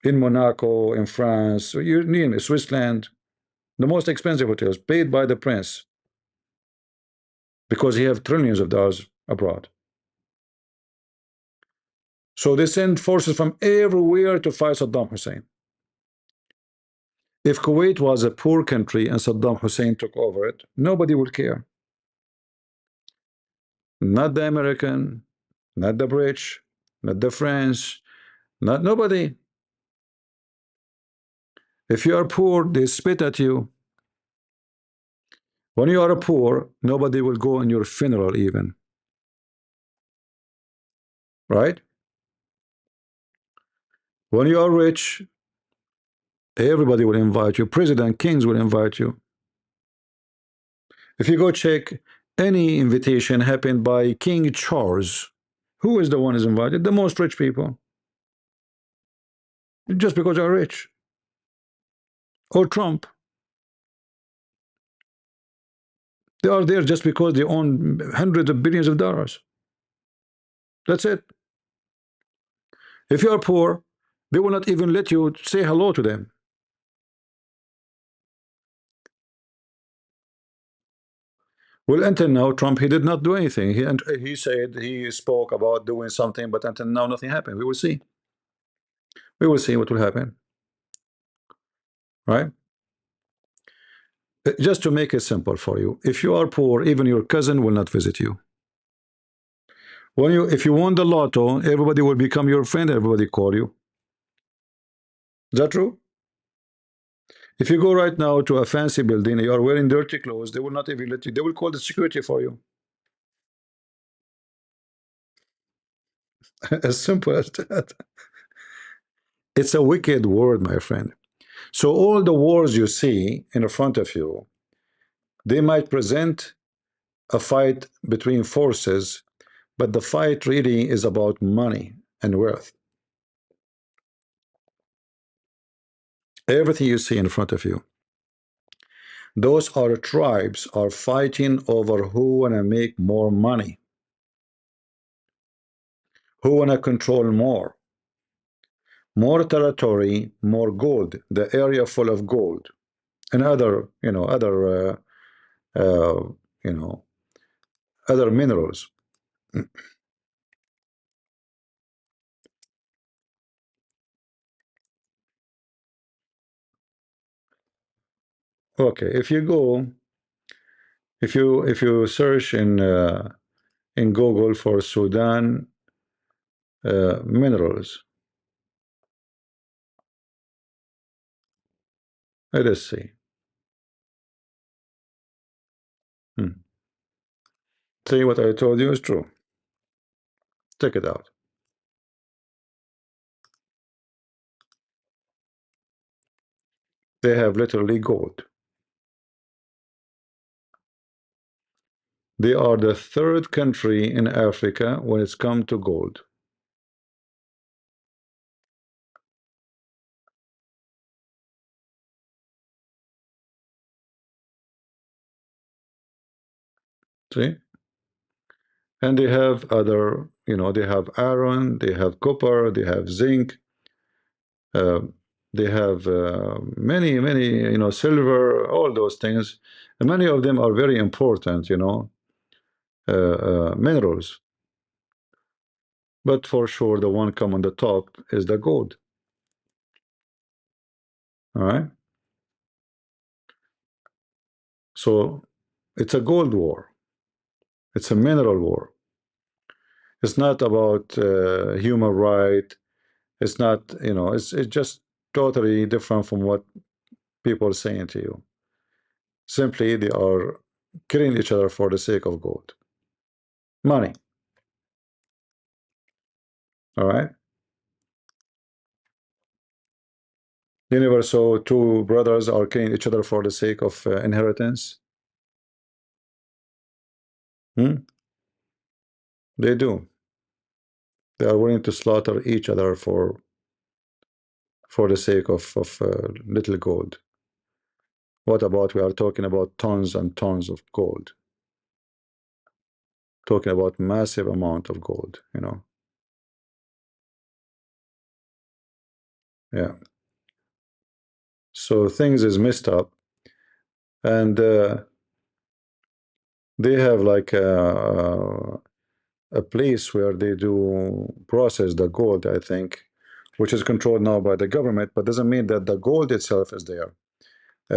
In Monaco, in France, you name it, Switzerland, the most expensive hotels paid by the prince because he have trillions of dollars abroad. So they send forces from everywhere to fight Saddam Hussein. If Kuwait was a poor country and Saddam Hussein took over it, nobody would care. Not the American, not the British, not the French, not nobody. If you are poor, they spit at you. When you are poor, nobody will go in your funeral even. Right? When you are rich, everybody will invite you. President, kings will invite you. If you go check any invitation happened by King Charles, who is the one who's invited? The most rich people. Just because they are rich. Or Trump. They are there just because they own hundreds of billions of dollars. That's it. If you are poor, they will not even let you say hello to them. Well, until now, Trump, he did not do anything. He said he spoke about doing something, but until now, nothing happened. We will see. We will see what will happen. Right? Just to make it simple for you, if you are poor, even your cousin will not visit you. If you won the lotto, everybody will become your friend. Everybody call you. Is that true? If you go right now to a fancy building, you are wearing dirty clothes, they will not even let you. They will call the security for you. As simple as that. It's a wicked world, my friend. So all the wars you see in front of you, they might present a fight between forces, but the fight really is about money and wealth. Everything you see in front of you, those are tribes are fighting over who wanna make more money, who wanna control more territory, more gold, the area full of gold, and other, uh, you know, other minerals. Okay, if you search in Google for Sudan minerals, let us see. Hmm. See, what I told you is true. Check it out. They have literally gold. They are the third country in Africa when it's come to gold. See? And they have other, they have iron, they have copper, they have zinc, uh, they have many, silver, all those things. And many of them are very important, minerals. But for sure, the one come on the top is the gold. All right. So it's a gold war. It's a mineral war. It's not about human right. It's not, it's just totally different from what people are saying to you. Simply, they are killing each other for the sake of gold, money. All right. You never saw two brothers are killing each other for the sake of inheritance. Hmm? They do. They are willing to slaughter each other for the sake of little gold. What about we are talking about tons and tons of gold, talking about massive amount of gold, you know. Yeah, so things is messed up, and they have like a place where they do process the gold, I think, which is controlled now by the government, but doesn't mean that the gold itself is there.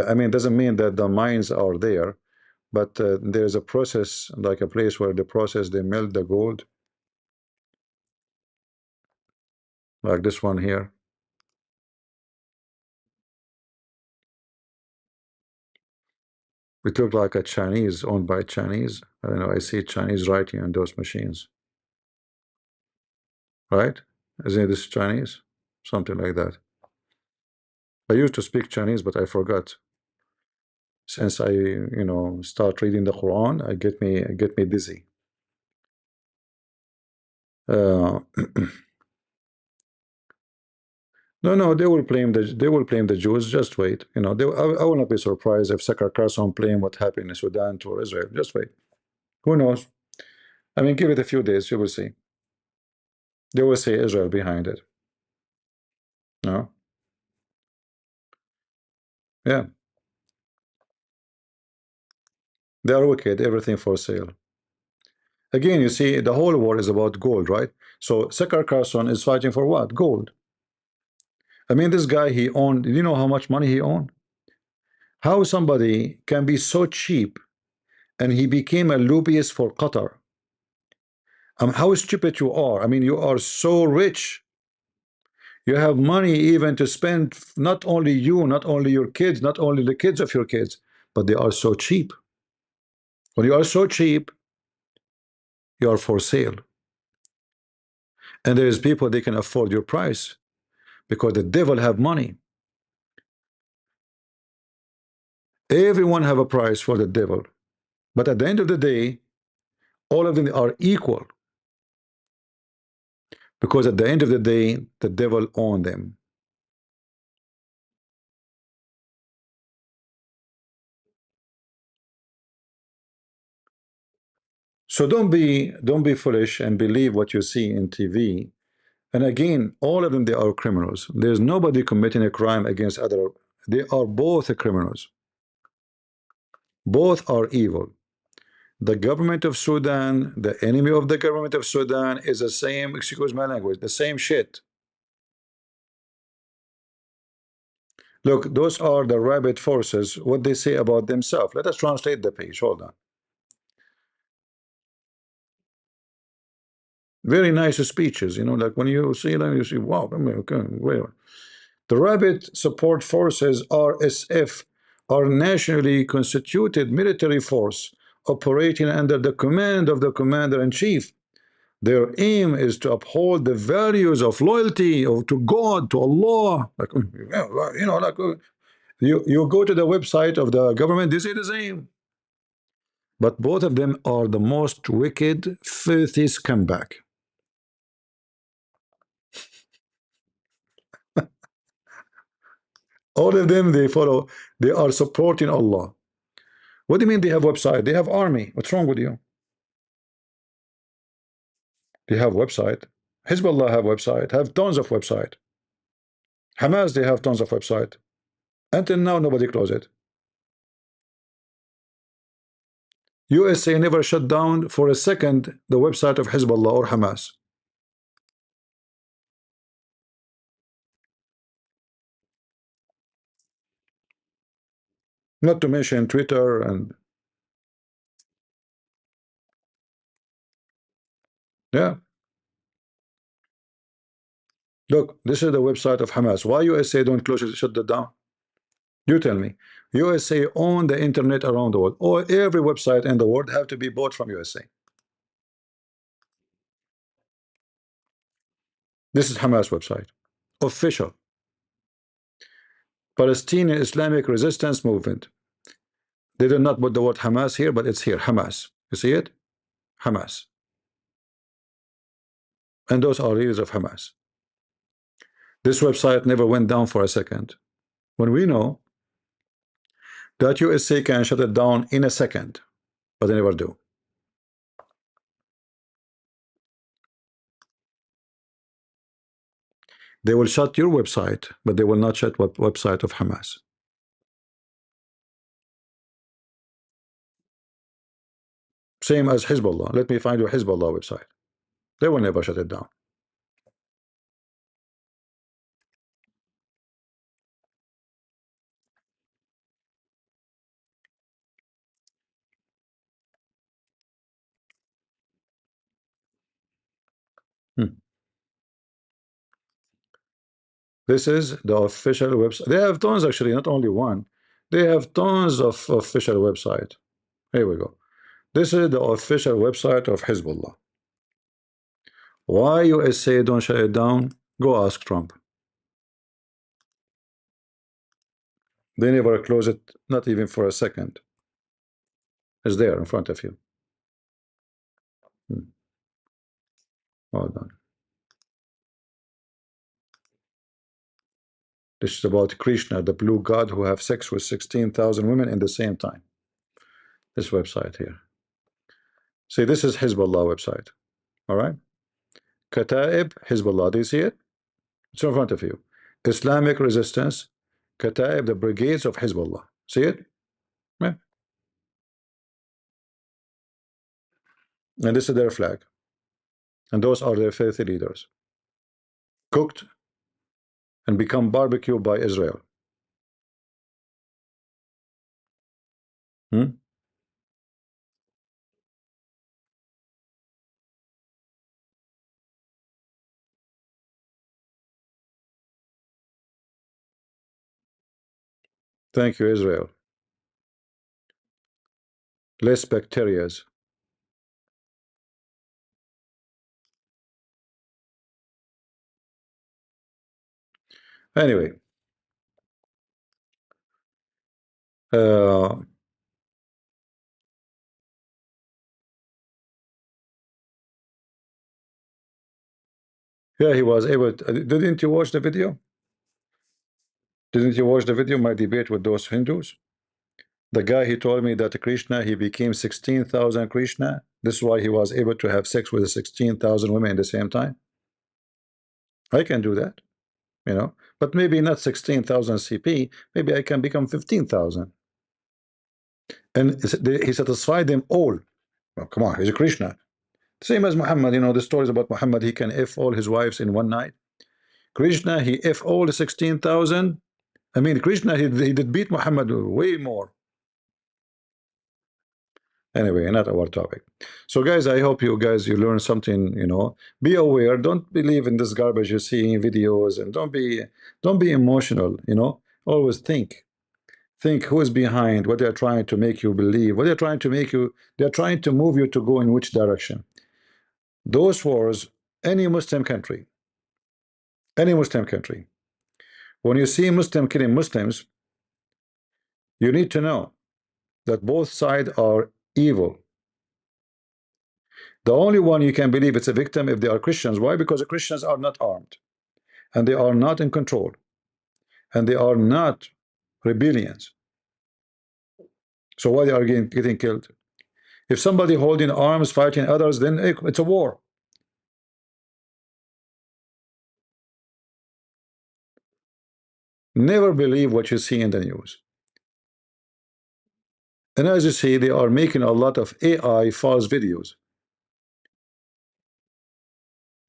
I mean, doesn't mean that the mines are there, but there's a process, like a place where the process, they melt the gold, like this one here. It looked like a Chinese, owned by Chinese. I don't know, I see Chinese writing on those machines, right? Isn't this Chinese? Something like that. I used to speak Chinese, but I forgot. Since I, start reading the Quran, I get me dizzy. Uh, no, no, they will blame the Jews. Just wait. I will not be surprised if Sakar Carson blame what happened in Sudan to Israel. Just wait. Who knows? I mean, give it a few days, you will see. They will say Israel behind it. No, yeah, they are wicked. Everything for sale. Again, you see, the whole war is about gold, right? So Sakar Carson is fighting for what? Gold. I mean, this guy, he owned. Do you know how much money he owned? How somebody can be so cheap and he became a lobbyist for Qatar? How stupid you are. I mean, you are so rich. You have money even to spend, not only you, not only your kids, not only the kids of your kids, but they are so cheap. When you are so cheap, you are for sale. And there is people, they can afford your price because the devil have money. Everyone have a price for the devil. But at the end of the day, all of them are equal because at the end of the day, the devil own them. So don't be foolish and believe what you see in TV. And again, all of them, they are criminals. There's nobody committing a crime against other. They are both criminals. Both are evil. The government of Sudan, the enemy of the government of Sudan is the same, excuse my language, the same shit. Look, those are the rabid forces, what they say about themselves. Let us translate the page. Hold on. Very nice speeches, like when you see them, you see, wow, I mean, okay, well. The Rapid Support Forces (RSF) are nationally constituted military force operating under the command of the Commander-in-Chief. Their aim is to uphold the values of loyalty to God, to Allah. Like, you go to the website of the government, they say the same. But both of them are the most wicked, filthy scumbag. All of them, they are supporting Allah. What do you mean they have website? They have army. What's wrong with you? They have website. Hezbollah have website. Have tons of website. Hamas, they have tons of website. Until now, nobody closed it. USA never shut down for a second the website of Hezbollah or Hamas. Not to mention Twitter and yeah. Look, this is the website of Hamas. Why USA don't close it, shut that down? You tell me. USA own the internet around the world, or every website in the world have to be bought from USA. This is Hamas website, official. Palestinian Islamic Resistance Movement. They did not put the word Hamas here, but it's here, Hamas. You see it? Hamas. And those are leaders of Hamas. This website never went down for a second. When we know that USA can shut it down in a second, but they never do. They will shut your website, but they will not shut website of Hamas. Same as Hezbollah. Let me find your Hezbollah website. They will never shut it down. Hmm. This is the official website. They have tons, actually, not only one. They have tons of official website. Here we go. This is the official website of Hezbollah. Why USA don't shut it down? Go ask Trump. They never close it, not even for a second. It's there in front of you. Hmm. Hold on. This is about Krishna, the blue god who have sex with 16,000 women in the same time. This website here. See, this is Hezbollah website. All right. Kataib Hezbollah. Do you see it? It's in front of you. Islamic resistance. Kataib, the brigades of Hezbollah. See it? Yeah. And this is their flag. And those are their faithful leaders. Cooked and become barbecue by Israel. Hmm? Thank you, Israel. Less bacterias. Anyway, uh, yeah, he was able to, didn't you watch the video? Didn't you watch the video, my debate with those Hindus? The guy, he told me that Krishna, he became 16,000 Krishna. This is why he was able to have sex with 16,000 women at the same time. I can do that, you know, but maybe not 16,000 CP. Maybe I can become 15,000. And he satisfied them all. Well, come on, he's a Krishna. Same as Muhammad, you know, the stories about Muhammad, he can F all his wives in one night. Krishna, he F all the 16,000. I mean, Krishna, he did beat Muhammad way more. Anyway, not our topic. So guys, I hope you guys you learn something, you know. Be aware, don't believe in this garbage you see in videos, and don't be emotional, you know. Always think who is behind what they're trying to make you believe, what they're trying to make you, they're trying to move you to go in which direction. Those wars, any Muslim country, when you see Muslim killing Muslims, you need to know that both sides are evil. The only one you can believe it's a victim if they are Christians. Why? Because the Christians are not armed, and they are not in control, and they are not rebellions. So why they are getting killed? If somebody holding arms fighting others, then it's a war. Never believe what you see in the news. And as you see, they are making a lot of AI false videos.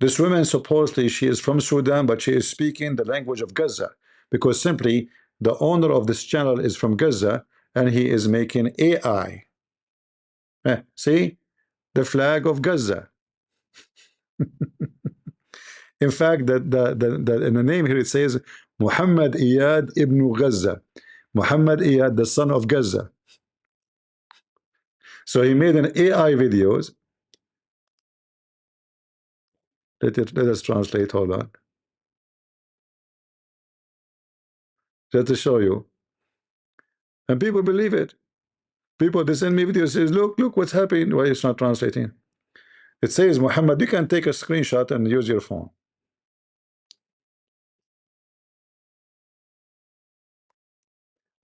This woman, supposedly she is from Sudan, but she is speaking the language of Gaza, because simply the owner of this channel is from Gaza, and he is making AI. See the flag of Gaza. In fact, in the name here it says Muhammad Iyad ibn Gaza, Muhammad Iyad, the son of Gaza. So he made an AI videos. Let us translate. Hold on. Just to show you, and people believe it. People, they send me videos, says, look what's happening. Why it's not translating? It says, Muhammad, you can take a screenshot and use your phone.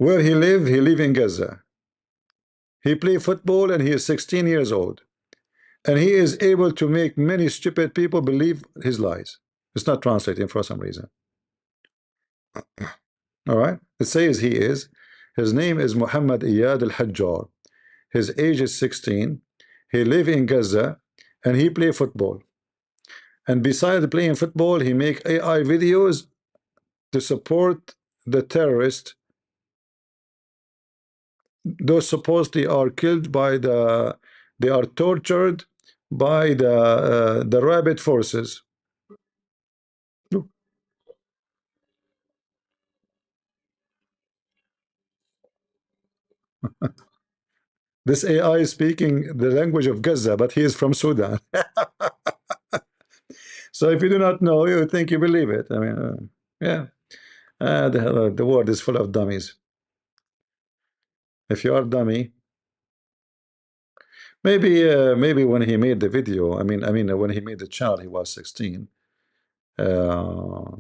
Where he live in Gaza. He play football and he is 16 years old. And he is able to make many stupid people believe his lies. It's not translating for some reason. All right. It says he is. His name is Mohammed Iyad al-Hajjar. His age is 16. He live in Gaza and he play football. And besides playing football, he make AI videos to support the terrorists. Those supposedly are killed by they are tortured by the rabid forces. Look, this AI is speaking the language of Gaza, but he is from Sudan. So if you do not know, you think you believe it. I mean, yeah, the world is full of dummies. If you are dummy, maybe when he made the video, I mean when he made the channel, he was 16. Uh,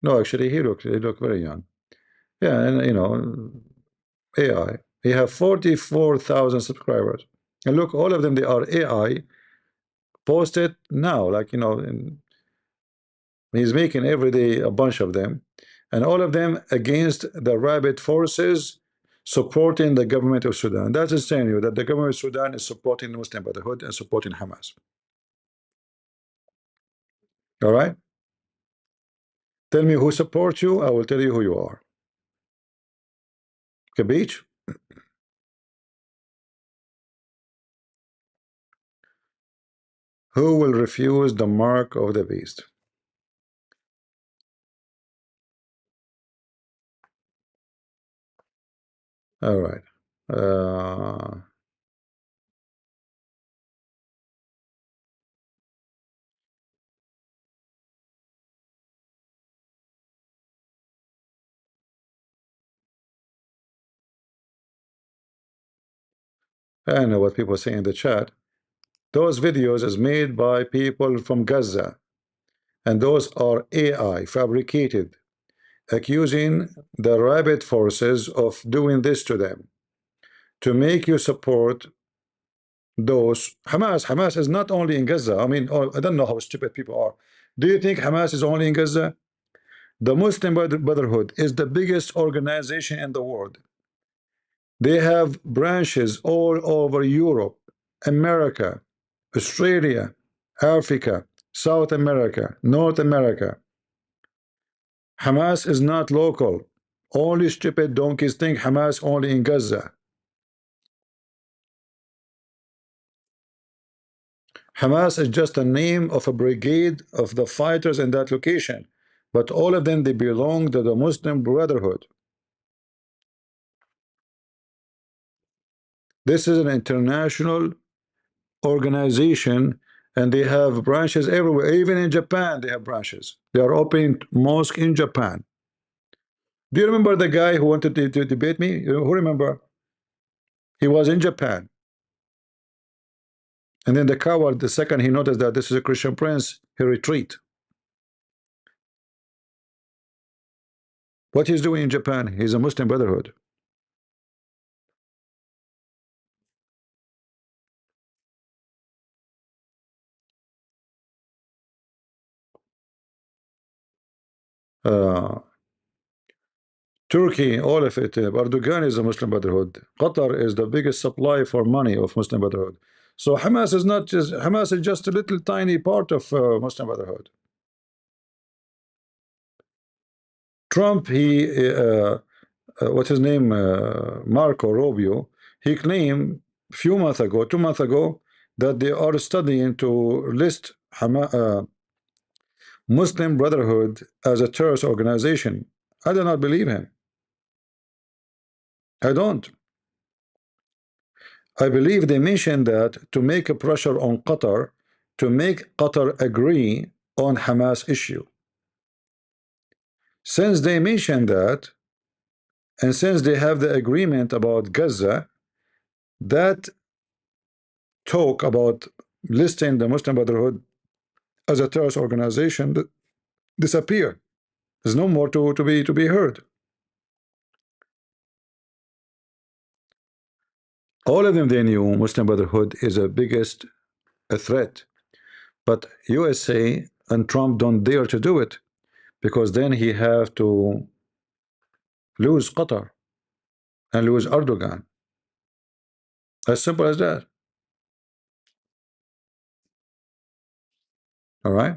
no, actually, he looked very young. Yeah, and AI. He have 44,000 subscribers, and look, all of them they are AI posted now. Like he's making every day a bunch of them, and all of them against the rabid forces supporting the government of Sudan. That is telling you that the government of Sudan is supporting the Muslim Brotherhood and supporting Hamas. All right. Tell me who supports you. I will tell you who you are. Okay, Beach. Who will refuse the mark of the beast? All right. Uh, I know what people say in the chat. Those videos is made by people from Gaza, and those are AI fabricated, accusing the rabid forces of doing this to them to make you support those Hamas. Hamas is not only in Gaza. I mean, I don't know how stupid people are. Do you think Hamas is only in Gaza? The Muslim Brotherhood is the biggest organization in the world. They have branches all over Europe, America, Australia, Africa, South America, North America. Hamas is not local. Only stupid donkeys think Hamas only in Gaza. Hamas is just a name of a brigade of the fighters in that location, but all of them they belong to the Muslim Brotherhood. This is an international organization, and they have branches everywhere. Even in Japan, they have branches. They are opening mosque in Japan. Do you remember the guy who wanted to debate me? Who remember? He was in Japan, and then the coward, the second he noticed that this is a Christian prince, he retreat. What he's doing in Japan? He's a Muslim Brotherhood. Uh, Turkey, all of it. Erdogan is a Muslim Brotherhood. Qatar is the biggest supply for money of Muslim Brotherhood. So Hamas is not just Hamas is just a little tiny part of Muslim Brotherhood. Trump, what's his name, Marco Rubio, he claimed a few months ago, 2 months ago, that they are studying to list Muslim Brotherhood as a terrorist organization. I do not believe him. I don't. I believe they mentioned that to make a pressure on Qatar to make Qatar agree on Hamas issue. Since they mentioned that, and since they have the agreement about Gaza, that talk about listing the Muslim Brotherhood as a terrorist organization disappear. There's no more to be heard. All of them, they knew Muslim Brotherhood is the biggest a threat. But USA and Trump don't dare to do it because then he have to lose Qatar and lose Erdogan. As simple as that. All right.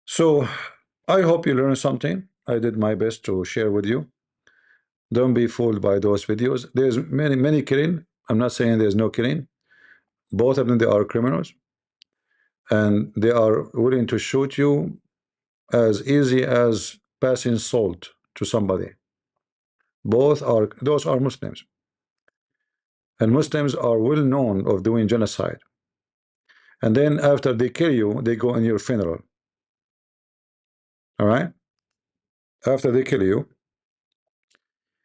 So I hope you learned something. I did my best to share with you. Don't be fooled by those videos. There's many killing. I'm not saying there's no killing. Both of them, they are criminals, and they are willing to shoot you as easy as passing salt to somebody. Both are those are Muslims, and Muslims are well known of doing genocide. And then after they kill you, they go in your funeral. All right. After they kill you,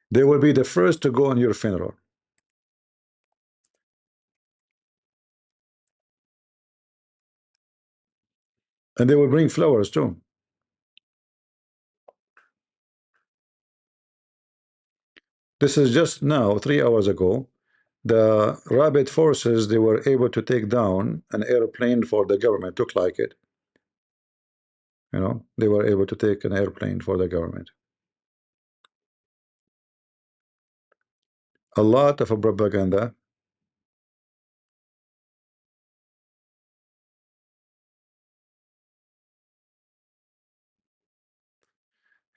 they will be the first to go on your funeral, and they will bring flowers too. This is just now, 3 hours ago. The rabid forces, they were able to take down an airplane for the government. Look like it. You know, they were able to take an airplane for the government. A lot of propaganda.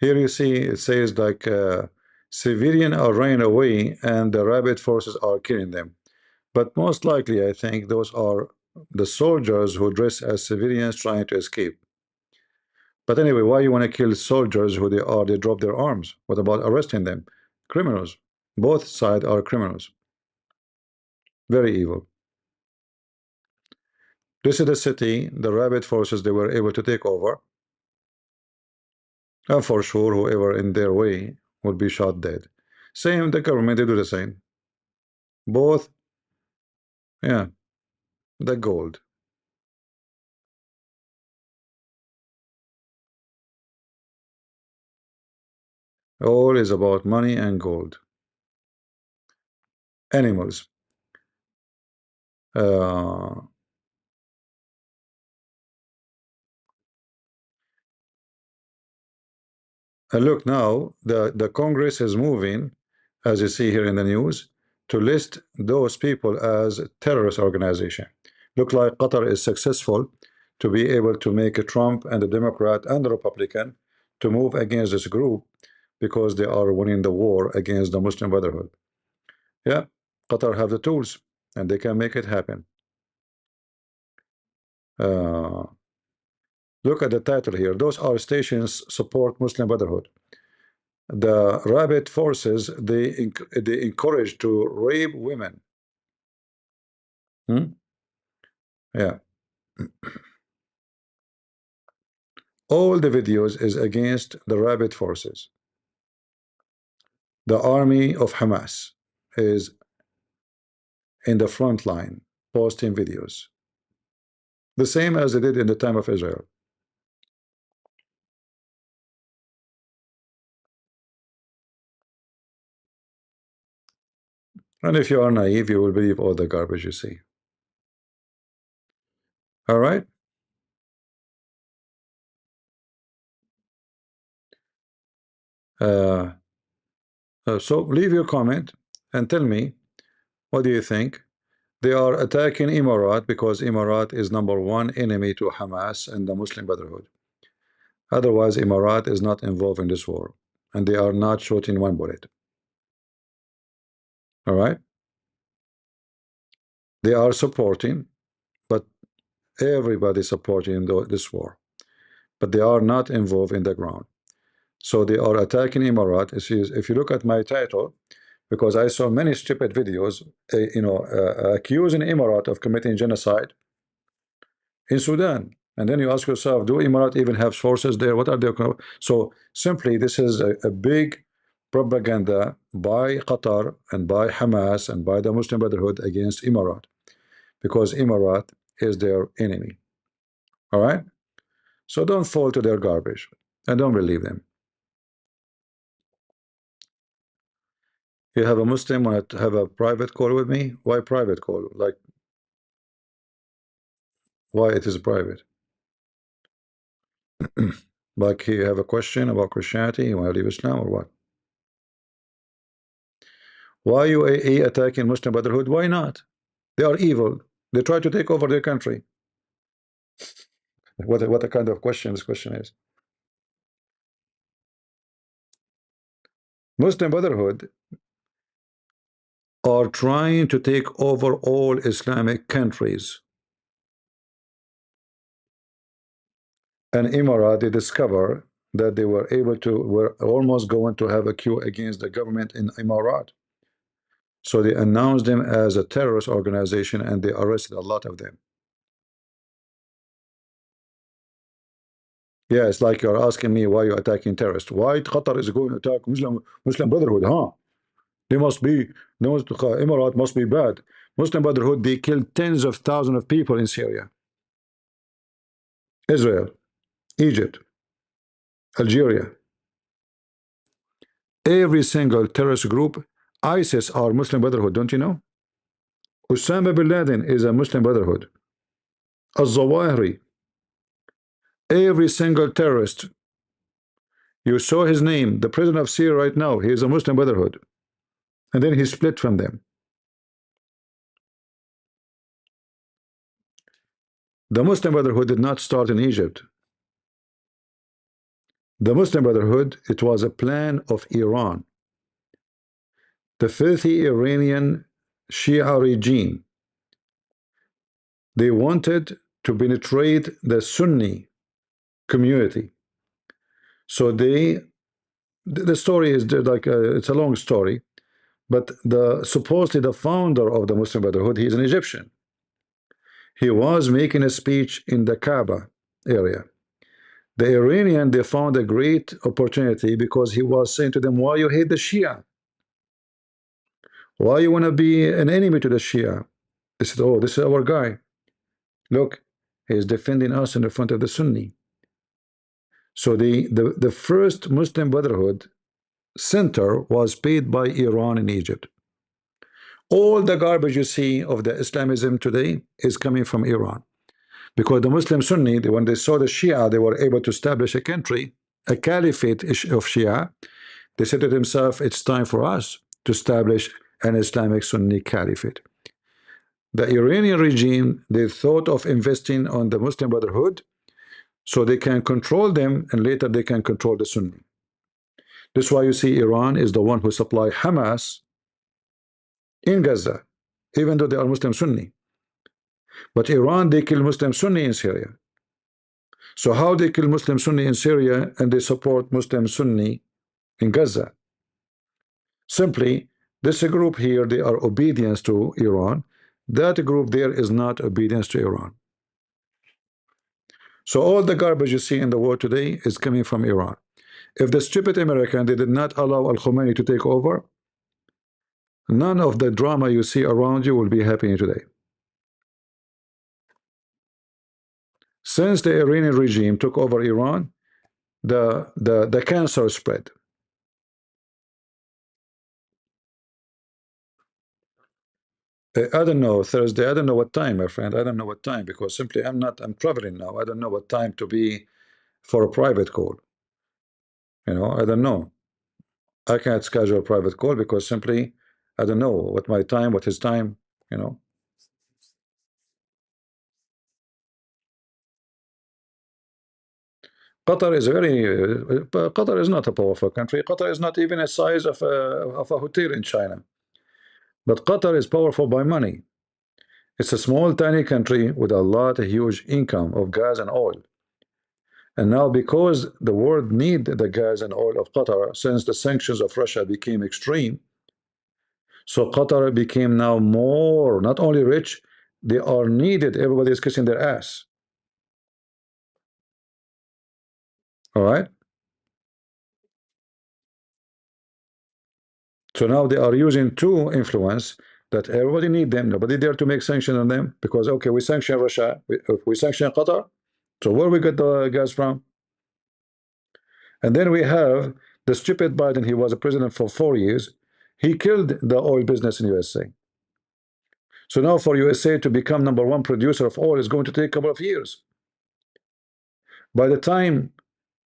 Here you see it says like civilian are running away and the rabid forces are killing them. But most likely, I think those are the soldiers who dress as civilians trying to escape. But anyway, why you want to kill soldiers who they are? They drop their arms. What about arresting them? Criminals. Both sides are criminals. Very evil. This is the city, the rabid forces they were able to take over. And for sure, whoever in their way would be shot dead. Same, the government, they do the same. Both, yeah, the gold. All is about money and gold. Animals. Uh, and look now, the Congress is moving, as you see here in the news, to list those people as terrorist organization. Look like Qatar is successful to be able to make a Trump and the Democrat and the Republican to move against this group because they are winning the war against the Muslim Brotherhood. Yeah, Qatar have the tools and they can make it happen. Uh, Look at the title here. Those are stations support Muslim Brotherhood. The rabid forces they encourage to rape women. Hmm? Yeah, all the videos is against the rabid forces. The army of Hamas is in the front line posting videos, the same as they did in the time of Israel. And if you are naive, you will believe all the garbage you see. All right. uh, so leave your comment and tell me, what do you think? They are attacking Emirat because Emirat is #1 enemy to Hamas and the Muslim Brotherhood. Otherwise, Emirat is not involved in this war, and they are not shooting one bullet. All right, they are supporting, but everybody supporting this war, but they are not involved in the ground. So they are attacking Emirat. If you look at my title, because I saw many stupid videos, accusing Emirat of committing genocide in Sudan. And then you ask yourself, do Emirat even have forces there? What are they? So simply, this is a big propaganda by Qatar and by Hamas and by the Muslim Brotherhood against Emirat, because Emirat is their enemy. All right? So don't fall to their garbage and don't believe them. You have a Muslim want to have a private call with me? Why private call? Like, why it is private? Like, you have a question about Christianity, you want to leave Islam or what? Why UAE attacking Muslim Brotherhood? Why not? They are evil. They try to take over their country. What a kind of question this question is. Muslim Brotherhood are trying to take over all Islamic countries. And Emirat, they discover that they were able to, were almost going to have a coup against the government in Emirat. So they announced them as a terrorist organization and they arrested a lot of them. Yeah, it's like you're asking me why you're attacking terrorists. Why Qatar is going to attack Muslim Brotherhood, huh? They must be, Emirat must be bad. Muslim Brotherhood, they killed tens of thousands of people in Syria, Israel, Egypt, Algeria. Every single terrorist group, ISIS are Muslim Brotherhood, don't you know? Osama bin Laden is a Muslim Brotherhood. Al-Zawahiri, every single terrorist, you saw his name, the president of Syria right now, he is a Muslim Brotherhood. And then he split from them. The Muslim Brotherhood did not start in Egypt. The Muslim Brotherhood, it was a plan of Iran. The filthy Iranian Shia regime, they wanted to penetrate the Sunni community. So the story is like it's a long story, but supposedly the founder of the Muslim Brotherhood, he is an Egyptian. He was making a speech in the Kaaba area. The Iranian, they found a great opportunity because he was saying to them, why you hate the Shia? Why you want to be an enemy to the Shia? They said, oh, this is our guy. Look, he is defending us in the front of the Sunni. So the first Muslim Brotherhood center was paid by Iran and Egypt. All the garbage you see of the Islamism today is coming from Iran. Because the Muslim Sunni, when they saw the Shia, they were able to establish a country, a caliphate of Shia. They said to themselves, it's time for us to establish an Islamic Sunni caliphate. The Iranian regime, they thought of investing on the Muslim Brotherhood so they can control them and later they can control the Sunni. This is why you see Iran is the one who supply Hamas in Gaza, even though they are Muslim Sunni. But Iran, they kill Muslim Sunni in Syria. So how they kill Muslim Sunni in Syria and they support Muslim Sunni in Gaza? Simply, this group here, they are obedience to Iran. That group there is not obedience to Iran. So all the garbage you see in the world today is coming from Iran. If the stupid American, they did not allow Al-Khomeini to take over, none of the drama you see around you will be happening today. Since the Iranian regime took over Iran, the cancer spread. I don't know, Thursday, I don't know what time, my friend. I don't know what time because simply I'm traveling now. I don't know what time to be for a private call. You know, I don't know. I can't schedule a private call because simply I don't know what my time, what his time, you know. Qatar is Qatar is not a powerful country. Qatar is not even the size of a hotel in China. But Qatar is powerful by money. It's a small, tiny country with a lot of huge income of gas and oil. And now, because the world need the gas and oil of Qatar, since the sanctions of Russia became extreme, so Qatar became now more, not only rich, they are needed. Everybody is kissing their ass. All right. So now they are using to influence that everybody need them. Nobody dare to make sanction on them because okay, we sanction Russia, if we sanction Qatar. So where we get the gas from? And then we have the stupid Biden. He was a president for 4 years. He killed the oil business in USA. So now for USA to become #1 producer of oil is going to take a couple of years. By the time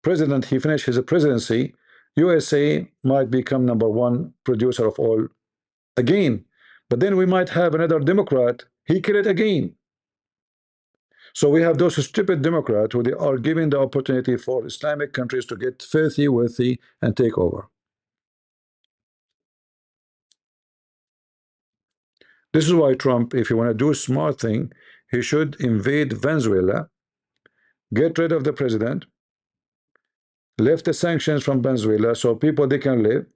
president he finished his presidency, USA might become #1 producer of oil again. But then we might have another Democrat, he kill it again. So we have those stupid Democrats who they are giving the opportunity for Islamic countries to get filthy, wealthy, and take over. This is why Trump, if you want to do a smart thing, he should invade Venezuela, get rid of the president, lift the sanctions from Venezuela so people they can live.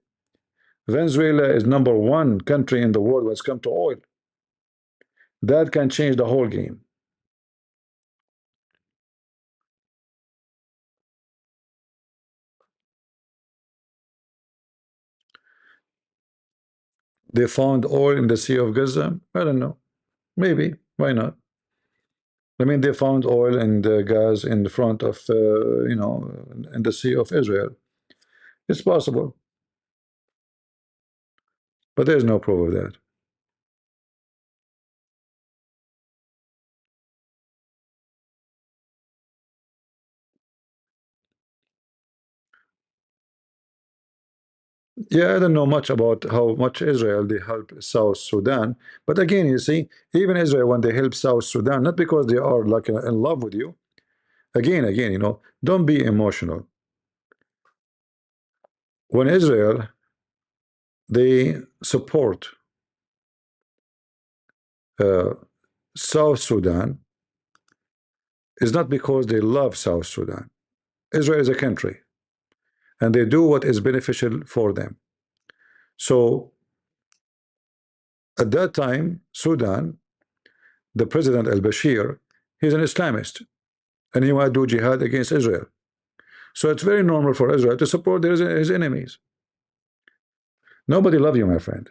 Venezuela is #1 country in the world when it's come to oil. That can change the whole game. They found oil in the Sea of Gaza. I don't know. Maybe. Why not? I mean, they found oil and gas in the front of, in the Sea of Israel. It's possible, but there's no proof of that. Yeah, I don't know much about how much Israel they help South Sudan, but again, you see, even Israel when they help South Sudan, not because they are like in love with you. Again, don't be emotional. When Israel they support uh, South Sudan, is not because they love South Sudan. Israel is a country, and they do what is beneficial for them. So at that time, Sudan, the president al-Bashir, he's an Islamist, and he might do jihad against Israel. So it's very normal for Israel to support his enemies. Nobody love you, my friend.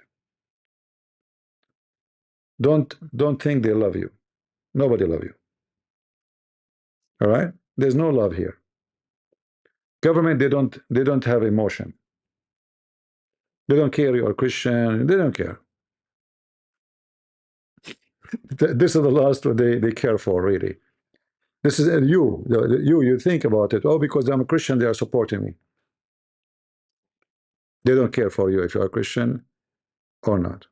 Don't think they love you. Nobody love you. All right? There's no love here. Government, they don't have emotion. They don't care you're Christian. They don't care. This is the last one they care for, really. This is you think about it. Oh, because I'm a Christian, they are supporting me. They don't care for you if you are a Christian or not.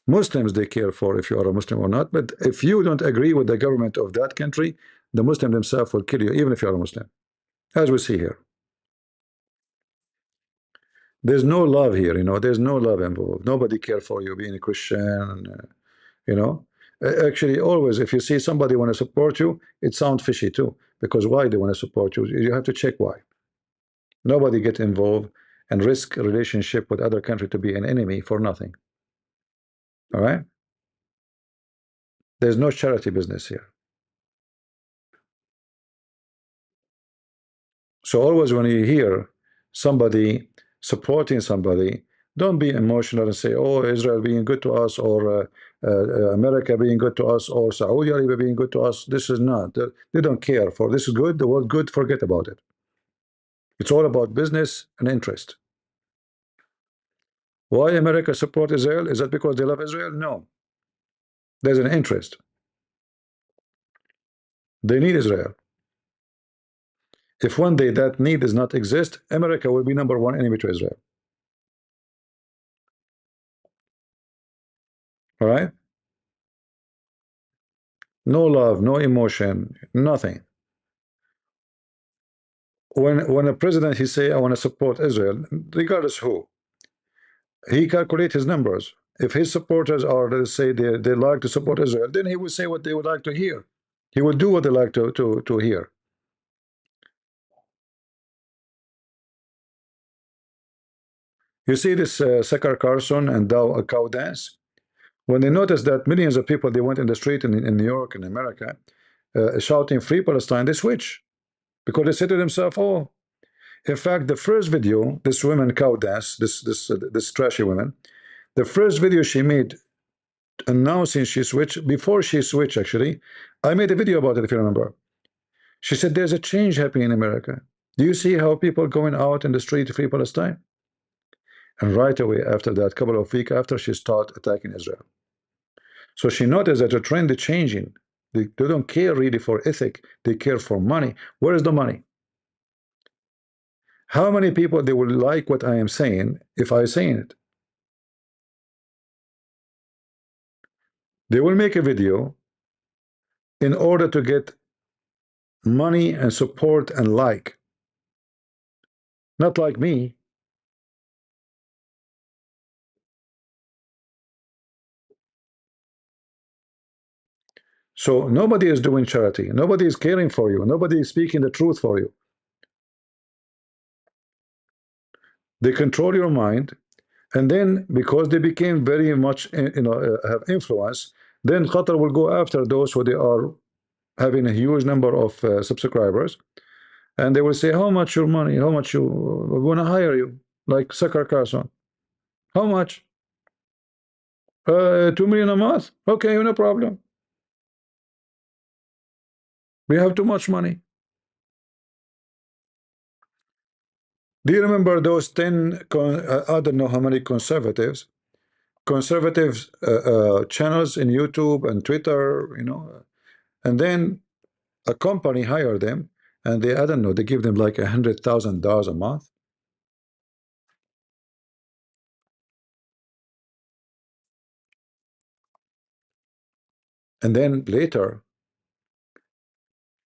Muslims they care for if you are a Muslim or not, but if you don't agree with the government of that country, the Muslim themselves will kill you, even if you are a Muslim, as we see here. There's no love here, there's no love involved. Nobody care for you being a Christian, you know. Actually, always, if you see somebody want to support you, it sounds fishy too, because why they want to support you? You have to check why. Nobody get involved and risk a relationship with other country to be an enemy for nothing. All right? There's no charity business here. So always when you hear somebody supporting somebody, don't be emotional and say, oh, Israel being good to us, or America being good to us, or Saudi Arabia being good to us. This is not. They don't care for this is good, the world good, forget about it. It's all about business and interest. Why America support Israel? Is that because they love Israel? No. There's an interest. They need Israel. If one day that need does not exist, America will be #1 enemy to Israel. All right? No love, no emotion, nothing. When a president he say I want to support Israel, regardless who, he calculate his numbers. If his supporters are, let's say, they like to support Israel, then he will say what they would like to hear. He will do what they like to hear. You see this Sakar Carson and Dawah cow dance. When they noticed that millions of people they went in the street in New York and America shouting "Free Palestine," they switch because they say to themselves, "Oh." In fact, the first video, this woman cow dance, this trashy woman, the first video she made announcing she switched, before she switched actually, I made a video about it if you remember. She said there's a change happening in America. Do you see how people going out in the street to free Palestine? And right away after that, couple of weeks after, she started attacking Israel. So she noticed that the trend is changing. They don't care really for ethic, they care for money. Where is the money? How many people they will like what I am saying if I saying it? They will make a video in order to get money and support and like. Not like me. So nobody is doing charity. Nobody is caring for you. Nobody is speaking the truth for you. They control your mind, and then because they became very much, have influence, then Qatar will go after those who they are having a huge number of subscribers, and they will say, "How much your money? How much you want to hire you?" Like Sakar Carson. How much? 2 million a month. Okay, no problem. We have too much money. Do you remember those 10, I don't know how many conservative channels in YouTube and Twitter, and then a company hired them, and they, I don't know, they give them like $100,000 a month. And then later,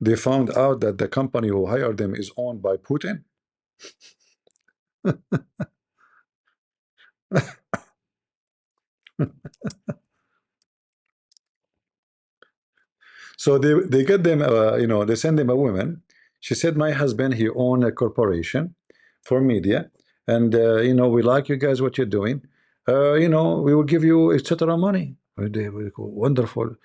they found out that the company who hired them is owned by Putin. So they get them, they send them a woman. She said, my husband, he own a corporation for media, and we like you guys what you're doing. We will give you etc. money. They will go, wonderful.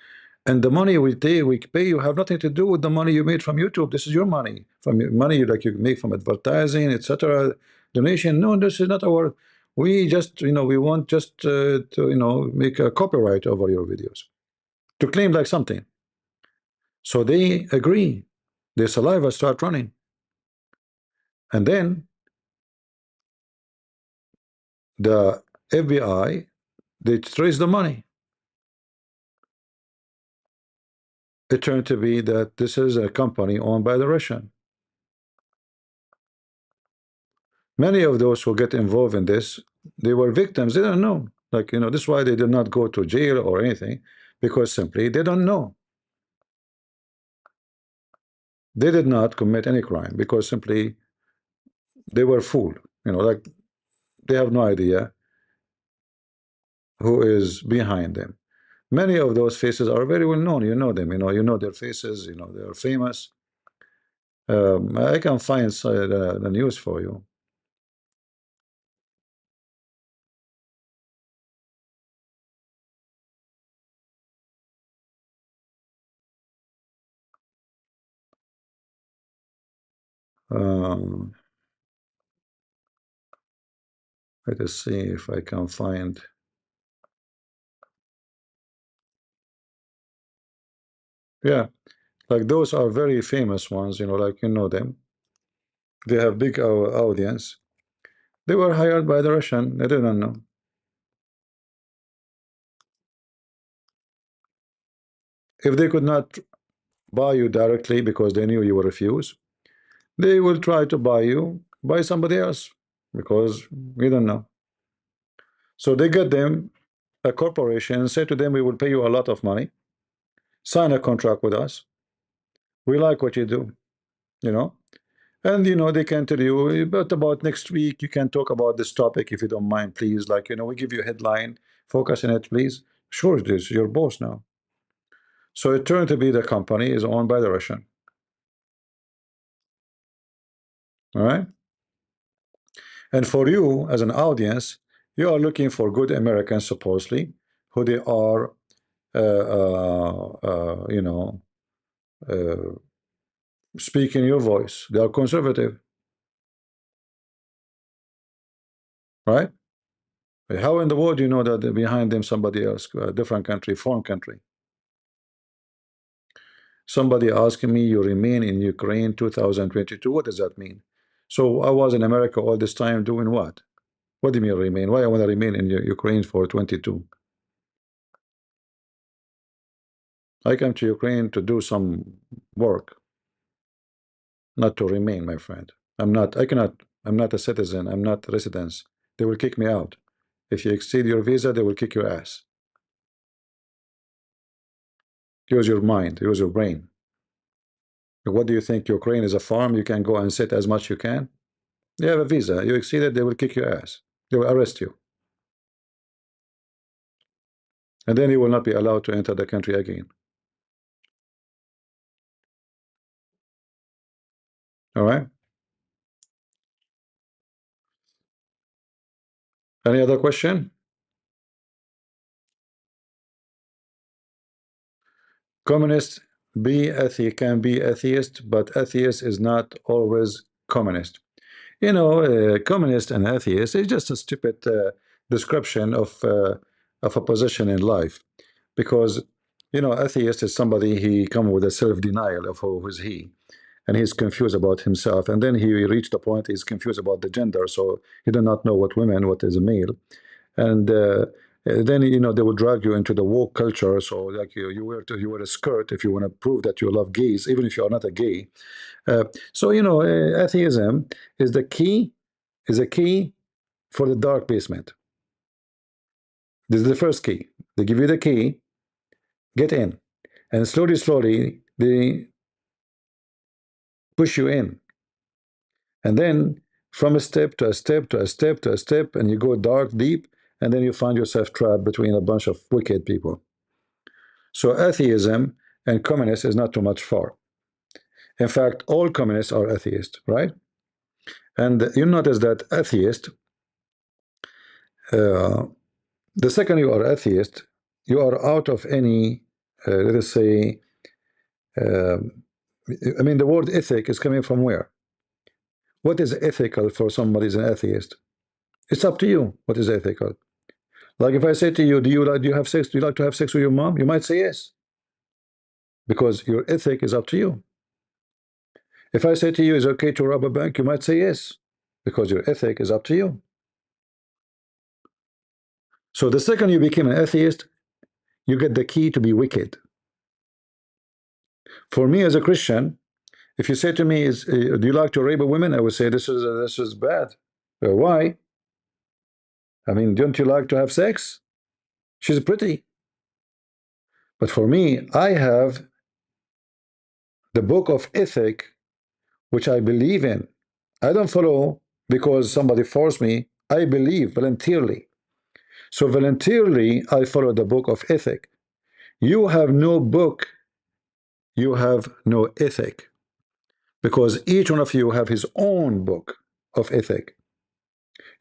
And the money we pay you have nothing to do with the money you made from YouTube. This is your money, from money like you make from advertising, etc. Donation. No, this is not our. We just, we want just to, make a copyright over your videos to claim like something. So they agree. Their saliva start running, and then the FBI, they trace the money. It turned to be that this is a company owned by the Russian. Many of those who get involved in this, they were victims. They don't know. Like, this is why they did not go to jail or anything, because simply they don't know. They did not commit any crime because simply they were fooled. Like they have no idea who is behind them. Many of those faces are very well known. You know them. You know their faces. They are famous. I can find the news for you. Um, Let us see if I can find. Yeah, like those are very famous ones. Like them. They have big audience. They were hired by the Russian. They didn't know. If they could not buy you directly because they knew you will refuse, they will try to buy you by somebody else because we don't know. So they get them a corporation, say to them, we will pay you a lot of money, sign a contract with us. We like what you do, you know. And they can tell you, but about next week you can talk about this topic if you don't mind, please. Like, we give you a headline, focus on it, please. Sure, it is your boss now. So it turned to be the company is owned by the Russian. All right. And for you as an audience, you are looking for good Americans, supposedly, who they are, uh, speaking your voice. They are conservative, right? How in the world do you know that behind them somebody else, a different country, foreign country? Somebody asking me, you remain in Ukraine 2022. What does that mean? So I was in America all this time doing what? What do you mean remain? Why I want to remain in Ukraine for 22? I came to Ukraine to do some work, not to remain, my friend. I'm not a citizen. I'm not residence. They will kick me out. If you exceed your visa, they will kick your ass. Use your mind, use your brain. What do you think? Ukraine is a farm? You can go and sit as much you can? You have a visa. You exceed it, they will kick your ass. They will arrest you. And then you will not be allowed to enter the country again. All right? Any other question? Communist can be atheist, but atheist is not always communist. You know, communist and atheist is just a stupid description of a position in life, because you know, atheist is somebody he come with a self-denial of who is he, and he's confused about himself, and then he reached the point he's confused about the gender, so he do not know what women, what is a male, and then you know they will drag you into the woke culture. So like you wear a skirt if you want to prove that you love gays, even if you are not a gay. So you know, atheism is the key, is a key for the dark basement. This is the first key. They give you the key, get in, and slowly, slowly they push you in, and then from a step to a step to a step to a step, and you go dark, deep, and then you find yourself trapped between a bunch of wicked people. So atheism and communist is not too much far. In fact, all communists are atheists, right? And you notice that atheist, uh, the second you are atheist, you are out of any, let us say, uh, I mean, the word ethic is coming from where? What is ethical for somebody who's an atheist? It's up to you what is ethical. Like if I say to you, do you have sex? Do you like to have sex with your mom? You might say yes, because your ethic is up to you. If I say to you, is it okay to rob a bank? You might say yes, because your ethic is up to you. So the second you became an atheist, you get the key to be wicked. For me as a Christian, if you say to me, do you like to rape a woman? I would say this is bad. Why? I mean, don't you like to have sex? She's pretty. But for me, I have the book of ethic, which I believe in. I don't follow because somebody forced me. I believe voluntarily. So voluntarily, I follow the book of ethic. You have no book, you have no ethic, because each one of you have his own book of ethic.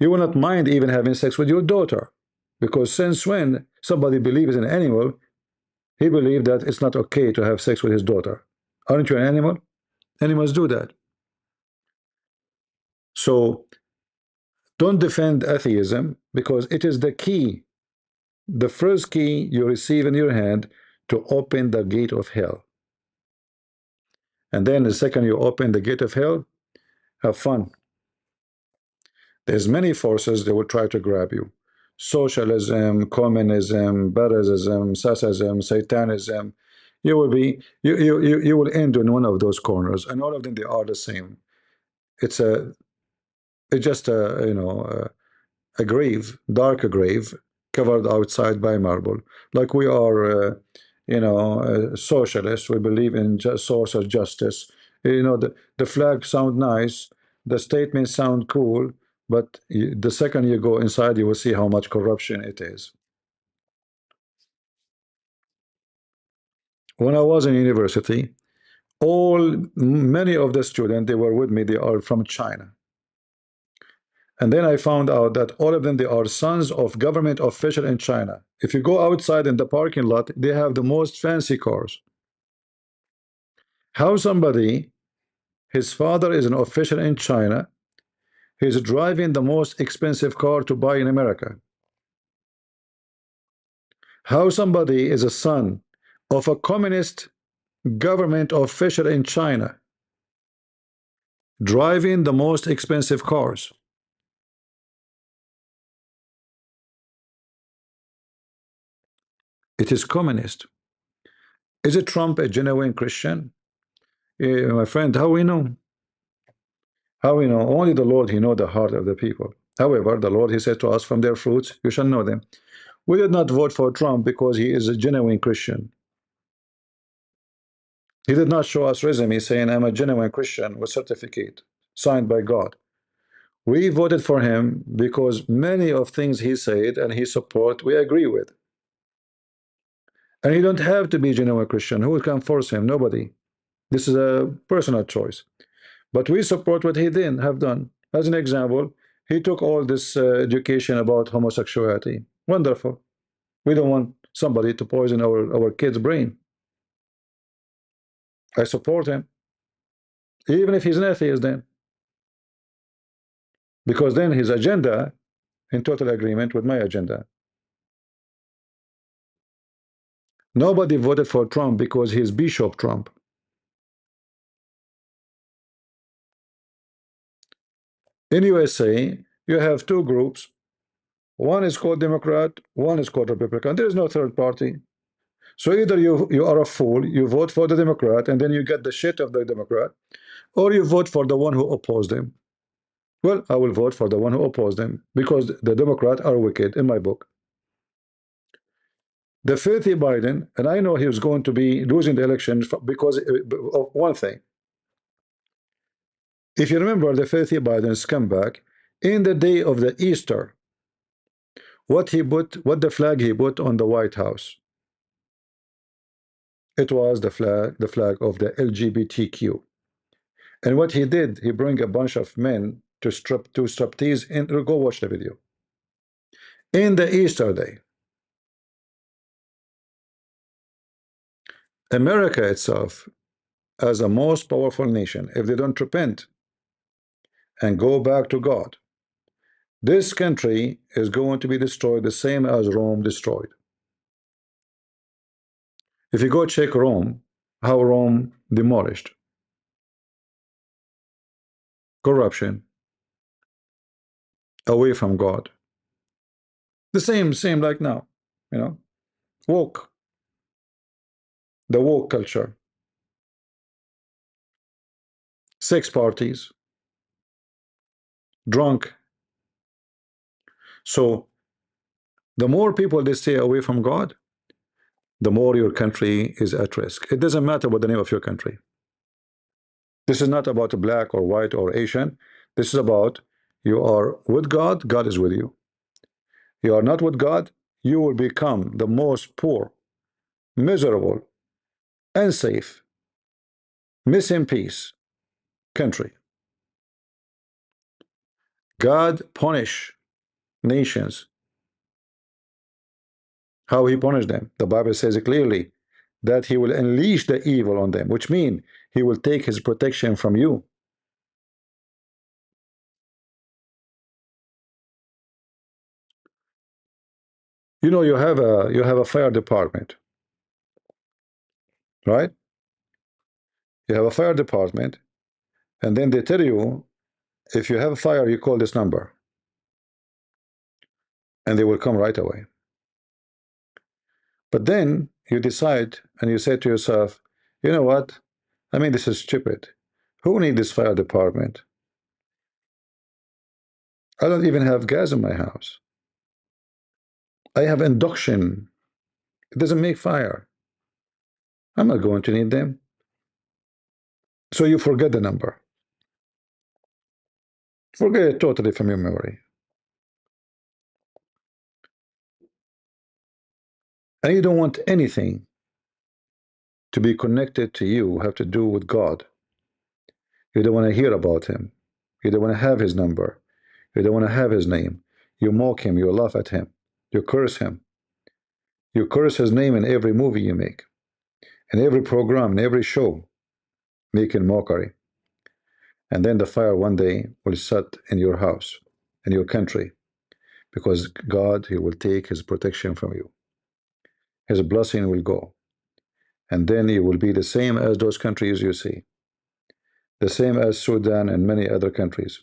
You will not mind even having sex with your daughter, because since when somebody believes in an animal, he believed that it's not okay to have sex with his daughter. Aren't you an animal? Animals do that. So don't defend atheism, because it is the key, the first key you receive in your hand to open the gate of hell. And then the second you open the gate of hell, have fun. There's many forces that will try to grab you. Socialism, communism, Barazism, Sassism, Satanism. You will end in one of those corners, and all of them they are the same. It's a it's just a a grave, dark grave, covered outside by marble. Like we are, socialists. We believe in social justice. The flag sound nice, the statements sound cool, but the second you go inside, you will see how much corruption it is. When I was in university, many of the students they were with me, they are from China. And then I found out that all of them, they are sons of government official in China. If you go outside in the parking lot, they have the most fancy cars. How somebody, his father is an official in China, he's driving the most expensive car to buy in America. How somebody is a son of a communist government official in China, driving the most expensive cars. It is communist. Is it Trump a genuine Christian? My friend, how we know? How we know? Only the Lord, He know the heart of the people. However, the Lord, He said to us, from their fruits you shall know them. We did not vote for Trump because he is a genuine Christian. He did not show us resume saying, I'm a genuine Christian with certificate signed by God. We voted for him because many of things he said and he support we agree with. And you don't have to be a genuine Christian. Who can force him? Nobody. This is a personal choice. But we support what he did have done. As an example, he took all this education about homosexuality. Wonderful. We don't want somebody to poison our kids' brain. I support him, even if he's an atheist then. Because then his agenda in total agreement with my agenda. Nobody voted for Trump because he's Bishop Trump. In USA, you have two groups. One is called Democrat, one is called Republican. There is no third party. So either you are a fool, you vote for the Democrat, and then you get the shit of the Democrat, or you vote for the one who opposed him. Well, I will vote for the one who opposed him because the Democrats are wicked in my book. The filthy Biden, and I know he was going to be losing the election because of one thing. If you remember the filthy Biden scumbag, in the day of the Easter, what the flag he put on the White House? It was the flag of the LGBTQ. And what he did, he bring a bunch of men to striptease and go watch the video. In the Easter day, America itself, as a most powerful nation, if they don't repent and go back to God, this country is going to be destroyed the same as Rome destroyed. If you go check Rome, how Rome demolished, corruption, away from God. The same like now, you know, woke, the woke culture, sex parties, drunk. So the more people they stay away from God, the more your country is at risk. It doesn't matter what the name of your country. This is not about black or white or Asian. This is about you are with God, God is with you. You are not with God, you will become the most poor, miserable, unsafe, missing peace country. God punish nations. How he punished them? The Bible says it clearly that he will unleash the evil on them, which means he will take his protection from you. You know, you have a fire department, right? You have a fire department, and then they tell you if you have a fire, you call this number, and they will come right away. But then you decide and you say to yourself, you know what? I mean, this is stupid. Who needs this fire department? I don't even have gas in my house. I have induction. It doesn't make fire. I'm not going to need them. So you forget the number. Forget it totally from your memory. And you don't want anything to be connected to you, have to do with God. You don't want to hear about him. You don't want to have his number. You don't want to have his name. You mock him. You laugh at him. You curse him. You curse his name in every movie you make, in every program, in every show, making mockery. And then the fire one day will set in your house, in your country, because God, he will take his protection from you. His blessing will go. And then you will be the same as those countries you see, the same as Sudan and many other countries.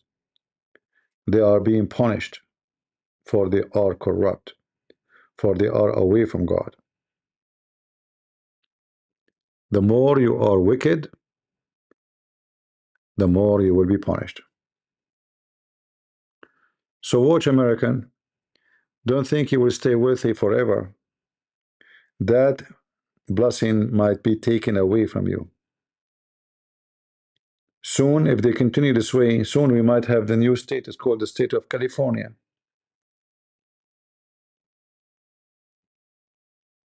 They are being punished for they are corrupt, for they are away from God. The more you are wicked, the more you will be punished. So watch, American. Don't think you will stay wealthy forever. That blessing might be taken away from you. Soon, if they continue this way, soon we might have the new state. It's called the state of California.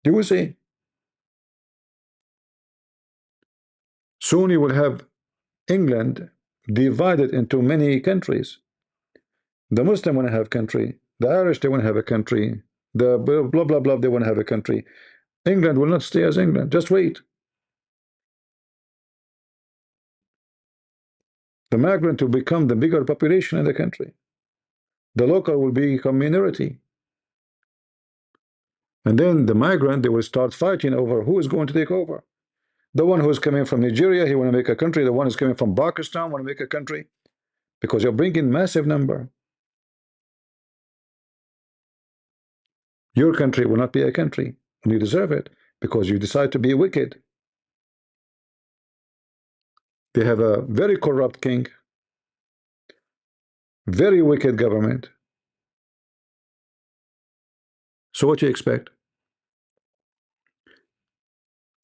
You will see. Soon you will have England divided into many countries. The Muslim want to have country. The Irish, they want to have a country. The blah, blah, blah, they want to have a country. England will not stay as England. Just wait. The migrant will become the bigger population in the country. The local will become minority. And then the migrant, they will start fighting over who is going to take over. The one who is coming from Nigeria, he want to make a country. The one who's coming from Pakistan want to make a country. Because you're bringing massive number. Your country will not be a country. And you deserve it. Because you decide to be wicked. They have a very corrupt king. Very wicked government. So what do you expect?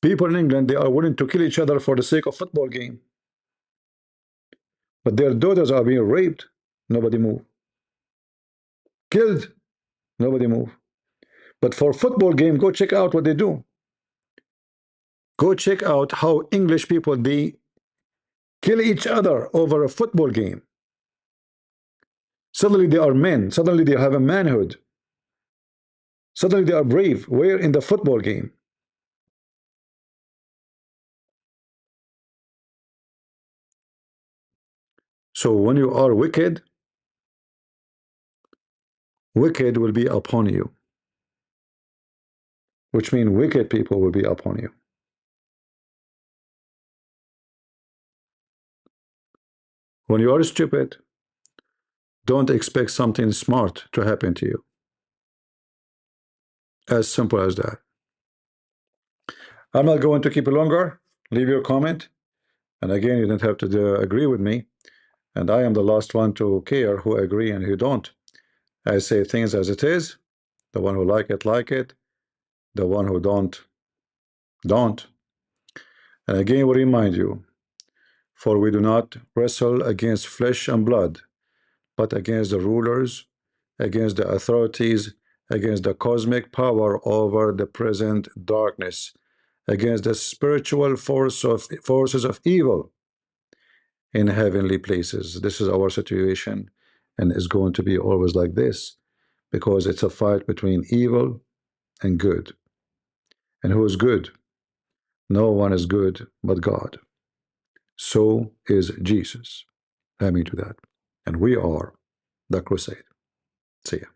People in England, they are willing to kill each other for the sake of football game. But their daughters are being raped. Nobody move. Killed. Nobody move. But for football game, go check out what they do. Go check out how English people, they kill each other over a football game. Suddenly they are men. Suddenly they have a manhood. Suddenly they are brave. Where? In the football game. So when you are wicked, wicked will be upon you. Which means wicked people will be upon you. When you are stupid, don't expect something smart to happen to you. As simple as that. I'm not going to keep it longer. Leave your comment. And again, you don't have to agree with me. And I am the last one to care who agree and who don't. I say things as it is. The one who like it, like it. The one who don't, don't. And again, we remind you, for we do not wrestle against flesh and blood, but against the rulers, against the authorities, against the cosmic power over the present darkness, against the spiritual forces of evil in heavenly places. This is our situation, and is going to be always like this, because it's a fight between evil and good. And who is good? No one is good but God. So is Jesus. Amen to that. And we are the crusade. See ya.